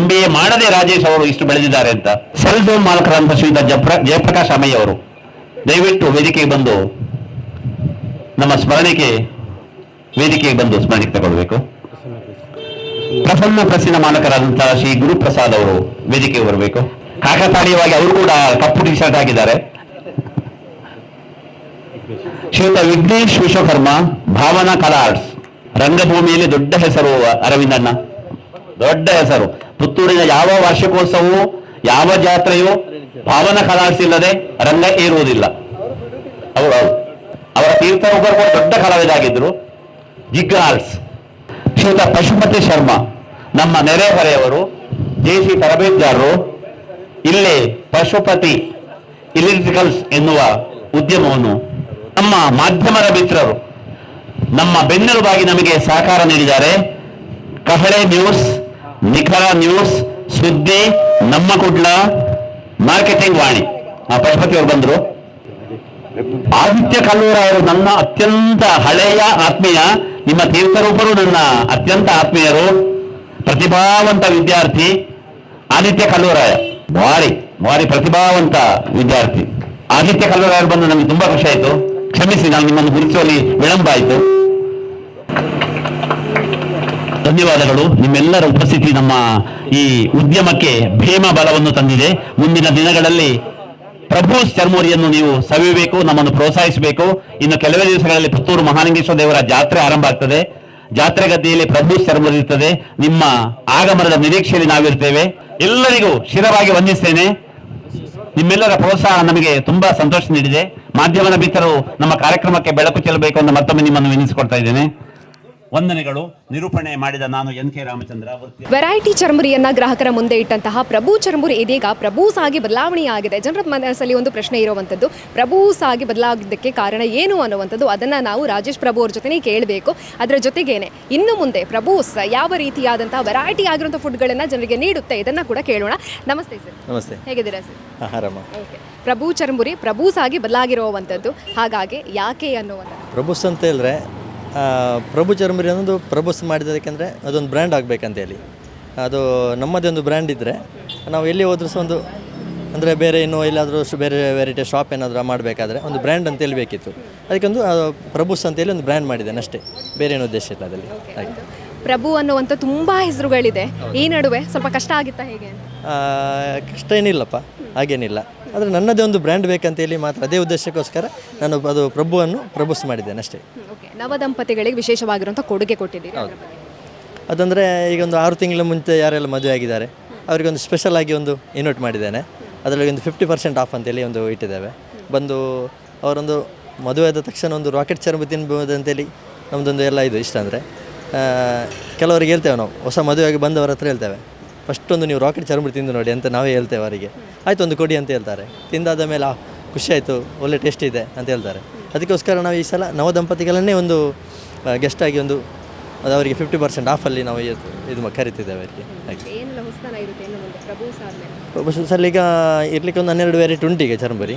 MBA ಮಾಡದೆ ರಾಜೇಶ್ ಅವರು ಇಷ್ಟು ಬೆಳೆದಿದ್ದಾರೆ ಅಂತ. ಸೆಲ್ ಝೋನ್ ಮಾಲಕರಂತ ಶ್ರೀಯುತ ಜಯಪ್ರಕಾಶ್ ಅಮಯ್ಯ ಅವರು ದಯವಿಟ್ಟು ವೇದಿಕೆಗೆ ಬಂದು ನಮ್ಮ ವೇದಿಕೆಗೆ ಬಂದು ಸ್ಮರಣೆಗೆ ತಗೊಳ್ಬೇಕು. ಪ್ರಸನ್ನ ಮಾಲಕರಾದಂತಹ ಶ್ರೀ ಗುರುಪ್ರಸಾದ್ ಅವರು ವೇದಿಕೆಗೆ ಬರಬೇಕು. ಕಾಕತಾಳೀಯವಾಗಿ ಅವರು ಕೂಡ ಕಪ್ಪು ಟಿ ಶರ್ಟ್ ಹಾಕಿದ್ದಾರೆ. ಶ್ರೀಯುತ ವಿಘ್ನೇಶ್ ವಿಶ್ವಕರ್ಮ, ಭಾವನಾ ಕಲಾ ಆರ್ಟ್ಸ್, ರಂಗಭೂಮಿಯಲ್ಲಿ ದೊಡ್ಡ ಹೆಸರು ಅರವಿಂದಣ್ಣ, ದೊಡ್ಡ ಹೆಸರು. ಪುತ್ತೂರಿನ ಯಾವ ವಾರ್ಷಿಕೋತ್ಸವವು ಯಾವ ಜಾತ್ರೆಯೂ ಭಾವನಾ ಕಲಾ ಆರ್ಟ್ಸ್ ಇಲ್ಲದೆ ರಂಗ ಏರುವುದಿಲ್ಲ. ಅವರ ತೀರ್ಥರೂಪರು ಕೂಡ ದೊಡ್ಡ ಕಲಾವಿದಾಗಿದ್ರು. ಜಿಗ್ ಆರ್ಟ್ಸ್. ಶ್ರೀಯುತ ಪಶುಪತಿ ಶರ್ಮಾ, ನಮ್ಮ ನೆರೆಹೊರೆಯವರು, JC ತರಬೇತುದಾರರು. ಇಲ್ಲೇ ಪಶುಪತಿ ಎಲೆಕ್ಟ್ರಿಕಲ್ಸ್ ಎನ್ನುವ ಉದ್ಯಮವನ್ನು ನಮ್ಮ ಮಾಧ್ಯಮದ ಮಿತ್ರರು ನಮ್ಮ ಬೆನ್ನೆಲುಬಾಗಿ ನಮಗೆ ಸಹಕಾರ ನೀಡಿದ್ದಾರೆ. ಕಹಳೆ ನ್ಯೂಸ್, ನಿಖರ ನ್ಯೂಸ್, ಸುದ್ದಿ, ನಮ್ಮ ಕುಡ್ಲ, ಮಾರ್ಕೆಟಿಂಗ್ ವಾಣಿ. ಪಶುಪತಿ ಅವರು ಬಂದರು. ಆದಿತ್ಯ ಕಲ್ಲೂರಾಯರು ನನ್ನ ಅತ್ಯಂತ ಹಳೆಯ ಆತ್ಮೀಯ, ನಿಮ್ಮ ತೀರ್ಥರೂಪರು ನನ್ನ ಅತ್ಯಂತ ಆತ್ಮೀಯರು, ಪ್ರತಿಭಾವಂತ ವಿದ್ಯಾರ್ಥಿ ಆದಿತ್ಯ ಕಲ್ಲೂರಾಯ. ಭಾರಿ ಪ್ರತಿಭಾವಂತ ವಿದ್ಯಾರ್ಥಿ ಆದಿತ್ಯ ಕಲ್ಲೂರಾಯರು ಬಂದು ನಮಗೆ ತುಂಬಾ ಖುಷಿ ಆಯಿತು. ಕ್ಷಮಿಸಿ, ನಾವು ನಿಮ್ಮನ್ನು ಗುರುತಿಸುವಲ್ಲಿ ವಿಳಂಬ ಆಯಿತು. ಧನ್ಯವಾದಗಳು. ನಿಮ್ಮೆಲ್ಲರ ಉಪಸ್ಥಿತಿ ನಮ್ಮ ಈ ಉದ್ಯಮಕ್ಕೆ ಭೀಮ ಬಲವನ್ನು ತಂದಿದೆ. ಮುಂದಿನ ದಿನಗಳಲ್ಲಿ ಪ್ರಭು ಚರ್ಮುರಿಯನ್ನು ನೀವು ಸವಿಯಬೇಕು, ನಮ್ಮನ್ನು ಪ್ರೋತ್ಸಾಹಿಸಬೇಕು. ಇನ್ನು ಕೆಲವೇ ದಿವಸಗಳಲ್ಲಿ ಪುತ್ತೂರು ಮಹಾಲಿಂಗೇಶ್ವರ ದೇವರ ಜಾತ್ರೆ ಆರಂಭ ಆಗ್ತದೆ. ಜಾತ್ರೆ ಗದ್ದೆಯಲ್ಲಿ ಪ್ರಭು ಚರ್ಮುರಿ ಇರ್ತದೆ. ನಿಮ್ಮ ಆಗಮನದ ನಿರೀಕ್ಷೆಯಲ್ಲಿ ನಾವಿರ್ತೇವೆ. ಎಲ್ಲರಿಗೂ ಶಿರವಾಗಿ ವಂದಿಸ್ತೇನೆ. ನಿಮ್ಮೆಲ್ಲರ ಪ್ರೋತ್ಸಾಹ ನಮಗೆ ತುಂಬಾ ಸಂತೋಷ ನೀಡಿದೆ. ಮಾಧ್ಯಮದ ಮಿತ್ರರು ನಮ್ಮ ಕಾರ್ಯಕ್ರಮಕ್ಕೆ ಬೆಳಕು ಚೆಲ್ಲಬೇಕು ಅಂತ ಮತ್ತೊಮ್ಮೆ ನಿಮ್ಮನ್ನು ವಿನಿಸಿಕೊಳ್ತಾ ಇದ್ದೇನೆ. ವಂದನೆಗಳು. ನಿರೂಪಣೆ ಮಾಡಿದ ನಾನು NK ರಾಮಚಂದ್ರ. ವೆರೈಟಿ ಚರ್ಮುರಿಯನ್ನ ಗ್ರಾಹಕರ ಮುಂದೆ ಇಟ್ಟಂತಹ ಪ್ರಭು ಚರ್ಮುರಿ ಇದೀಗ ಪ್ರಭೂಸ್ ಆಗಿ ಬದಲಾವಣೆಯಾಗಿದೆ. ಜನರ ಮನಸ್ಸಲ್ಲಿ ಒಂದು ಪ್ರಶ್ನೆ ಇರುವಂಥದ್ದು, ಪ್ರಭೂಸ್ ಆಗಿ ಬದಲಾಗಿದ್ದಕ್ಕೆ ಕಾರಣ ಏನು ಅನ್ನುವಂಥದ್ದು. ಅದನ್ನು ನಾವು ರಾಜೇಶ್ ಪ್ರಭು ಅವ್ರ ಜೊತೆ ಕೇಳಬೇಕು. ಅದರ ಜೊತೆಗೇನೆ ಇನ್ನು ಮುಂದೆ ಪ್ರಭೂಸ್ ಯಾವ ರೀತಿಯಾದಂತಹ ವೆರೈಟಿ ಆಗಿರುವಂಥ ಫುಡ್ಗಳನ್ನು ಜನರಿಗೆ ನೀಡುತ್ತೆ, ಇದನ್ನು ಕೂಡ ಕೇಳೋಣ. ನಮಸ್ತೆ ಸರ್. ನಮಸ್ತೆ. ಹೇಗಿದ್ದೀರಾ ಸರ್? ಆರಾಮ. ಓಕೆ. ಪ್ರಭು ಚರ್ಮುರಿ ಪ್ರಭೂಸ್ ಆಗಿ ಬದಲಾಗಿರುವಂಥದ್ದು, ಹಾಗಾಗಿ ಯಾಕೆ ಅನ್ನುವಂಥದ್ದು. ಪ್ರಭುಸ್ ಅಂತ ಹೇಳಿದ್ರೆ ಪ್ರಭು ಚರ್ಮುರಿ ಅನ್ನೋದು ಪ್ರಭುಸ್ ಮಾಡಿದ್ದಕ್ಕೆಂದರೆ ಅದೊಂದು ಬ್ರ್ಯಾಂಡ್ ಆಗಬೇಕಂತ ಹೇಳಿ, ಅದು ನಮ್ಮದೇ ಒಂದು ಬ್ರ್ಯಾಂಡ್ ಇದ್ದರೆ ನಾವು ಎಲ್ಲಿ ಹೋದ್ರೂ ಸಹ ಒಂದು ಅಂದರೆ ಬೇರೆ ಇನ್ನೂ ಎಲ್ಲಾದರೂ ಬೇರೆ ವೆರೈಟಿ ಶಾಪ್ ಏನಾದರೂ ಮಾಡಬೇಕಾದ್ರೆ ಒಂದು ಬ್ರ್ಯಾಂಡ್ ಅಂತೇಳಿ ಬೇಕಿತ್ತು. ಅದಕ್ಕೊಂದು ಪ್ರಭುಸ್ ಅಂತೇಳಿ ಒಂದು ಬ್ರ್ಯಾಂಡ್ ಮಾಡಿದ್ದೇನೆ ಅಷ್ಟೇ, ಬೇರೆ ಏನು ಉದ್ದೇಶ ಇಲ್ಲ ಅದರಲ್ಲಿ. ಹಾಗೆ ಪ್ರಭು ಅನ್ನುವಂಥ ತುಂಬ ಹೆಸರುಗಳಿದೆ. ಈ ನಡುವೆ ಸ್ವಲ್ಪ ಕಷ್ಟ ಆಗಿತ್ತಾ ಹೇಗೆ ಅಂತ? ಕಷ್ಟ ಏನಿಲ್ಲಪ್ಪ, ಹಾಗೇನಿಲ್ಲ. ಆದರೆ ನನ್ನದೇ ಒಂದು ಬ್ರ್ಯಾಂಡ್ ಬೇಕಂತೇಳಿ ಮಾತ್ರ, ಅದೇ ಉದ್ದೇಶಕ್ಕೋಸ್ಕರ ನಾನು ಅದು ಪ್ರಭುವನ್ನು ಪ್ರಭುಸ್ ಮಾಡಿದ್ದೇನೆ ಅಷ್ಟೇ. ಓಕೆ, ನವದಂಪತಿಗಳಿಗೆ ವಿಶೇಷವಾಗಿರುವಂಥ ಕೊಡುಗೆ ಕೊಟ್ಟಿದ್ದೀರಿ. ಅದಂದರೆ ಈಗ ಒಂದು 6 ತಿಂಗಳ ಮುಂಚೆ ಯಾರೆಲ್ಲ ಮದುವೆ ಆಗಿದ್ದಾರೆ ಅವರಿಗೊಂದು ಸ್ಪೆಷಲ್ ಆಗಿ ಒಂದು ಇನ್ವೈಟ್ ಮಾಡಿದ್ದೇನೆ. ಅದರಲ್ಲಿ ಒಂದು 50% ಆಫ್ ಅಂತೇಳಿ ಒಂದು ಇಟ್ಟಿದ್ದೇವೆ. ಬಂದು ಅವರೊಂದು ಮದುವೆ ಆದ ತಕ್ಷಣ ಒಂದು ರಾಕೆಟ್ ಚರ್ಮ ತಿನ್ಬೋದು ಅಂತೇಳಿ ನಮ್ಮದೊಂದು ಎಲ್ಲ ಇದು ಇಷ್ಟ. ಅಂದರೆ ಕೆಲವರಿಗೆ ಹೇಳ್ತೇವೆ ನಾವು, ಹೊಸ ಮದುವೆಯಾಗಿ ಬಂದವರ ಹತ್ರ ಹೇಳ್ತೇವೆ, ಫಸ್ಟ್ ಒಂದು ನೀವು ರಾಕೆಟ್ ಚರ್ಮ ತಿಂದು ನೋಡಿ ಅಂತ ನಾವೇ ಹೇಳ್ತೇವೆ ಅವರಿಗೆ. ಆಯಿತು ಒಂದು ಕೊಡಿ ಅಂತ ಹೇಳ್ತಾರೆ. ತಿಂದಾದ ಮೇಲೆ ಖುಷಿ ಆಯಿತು, ಒಳ್ಳೆ ಟೇಸ್ಟ್ ಇದೆ ಅಂತ ಹೇಳ್ತಾರೆ. ಅದಕ್ಕೋಸ್ಕರ ನಾವು ಈ ಸಲ ನವದಂಪತಿಗಳನ್ನೇ ಒಂದು ಗೆಸ್ಟಾಗಿ ಒಂದು ಅದು ಅವರಿಗೆ 50% ಆಫಲ್ಲಿ ನಾವು ಇದು ಕರಿತಿದ್ದೇವೆ ಅವರಿಗೆ. ಹಾಗೆ ಏನೆಲ್ಲ ಹೊಸತನ ಇರುತ್ತೆ ಇನ್ನು ಮುಂದೆ ಪ್ರಭುಸ್ ಆದಮೇಲೆ? ಪ್ರೊಫೆಷನ್ಸಲ್ಲಿ ಈಗ ಇರಲಿಕ್ಕೆ ಒಂದು 12 ವೆರೈಟಿ ಉಂಟು ಈಗ ಚರ್ಮರಿ.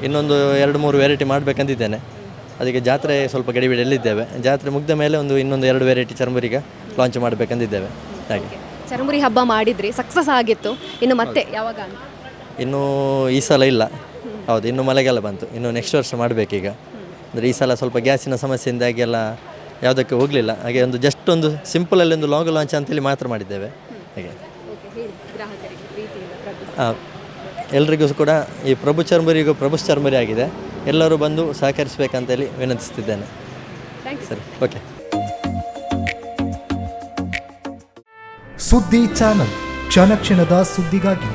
ಇನ್ನೊಂದು 2-3 ವೆರೈಟಿ ಮಾಡಬೇಕಂತಿದ್ದೇನೆ. ಅದಕ್ಕೆ ಜಾತ್ರೆ ಸ್ವಲ್ಪ ಗಡಿಬಿಡಿಯಲ್ಲಿದ್ದೇವೆ. ಜಾತ್ರೆ ಮುಗಿದ ಮೇಲೆ ಇನ್ನೊಂದು 2 ವೆರೈಟಿ ಚರ್ಮರಿಗೆ ಲಾಂಚ್ ಮಾಡಬೇಕಂತಿದ್ದೇವೆ. ಹಾಗೆ ಚರ್ಮುರಿ ಹಬ್ಬ ಮಾಡಿದ್ರಿ, ಸಕ್ಸಸ್ ಆಗಿತ್ತು. ಇನ್ನು ಮತ್ತೆ ಯಾವಾಗ ಅಂತ? ಇನ್ನೂ ಈ ಸಲ ಇಲ್ಲ. ಹೌದು, ಇನ್ನು ಮಳೆಗಾಲ ಬಂತು, ಇನ್ನು ನೆಕ್ಸ್ಟ್ ವರ್ಷ ಮಾಡಬೇಕೀಗ. ಅಂದರೆ ಈ ಸಲ ಸ್ವಲ್ಪ ಗ್ಯಾಸಿನ ಸಮಸ್ಯೆಯಿಂದಾಗಿ ಎಲ್ಲ ಯಾವುದಕ್ಕೆ ಹೋಗಲಿಲ್ಲ. ಹಾಗೆ ಒಂದು ಜಸ್ಟ್ ಒಂದು ಸಿಂಪಲಲ್ಲಿ ಒಂದು ಲಾಂಗ್ ಲಾಂಚ್ ಅಂತೇಳಿ ಮಾತ್ರ ಮಾಡಿದ್ದೇವೆ. ಹಾಗೆ ಎಲ್ರಿಗೂ ಕೂಡ ಈ ಪ್ರಭು ಚರ್ಮರಿಗೂ ಪ್ರಭುಸ್ ಚರ್ಮರಿ ಆಗಿದೆ. ಎಲ್ಲರೂ ಬಂದು ಸಹಕರಿಸಬೇಕಂತೇಳಿ ವಿನಂತಿಸ್ತಿದ್ದೇನೆ. ಸರಿ, ಓಕೆ. ಸುದ್ದಿ ಚಾನಲ್, ಕ್ಷಣ ಕ್ಷಣದ ಸುದ್ದಿಗಾಗಿ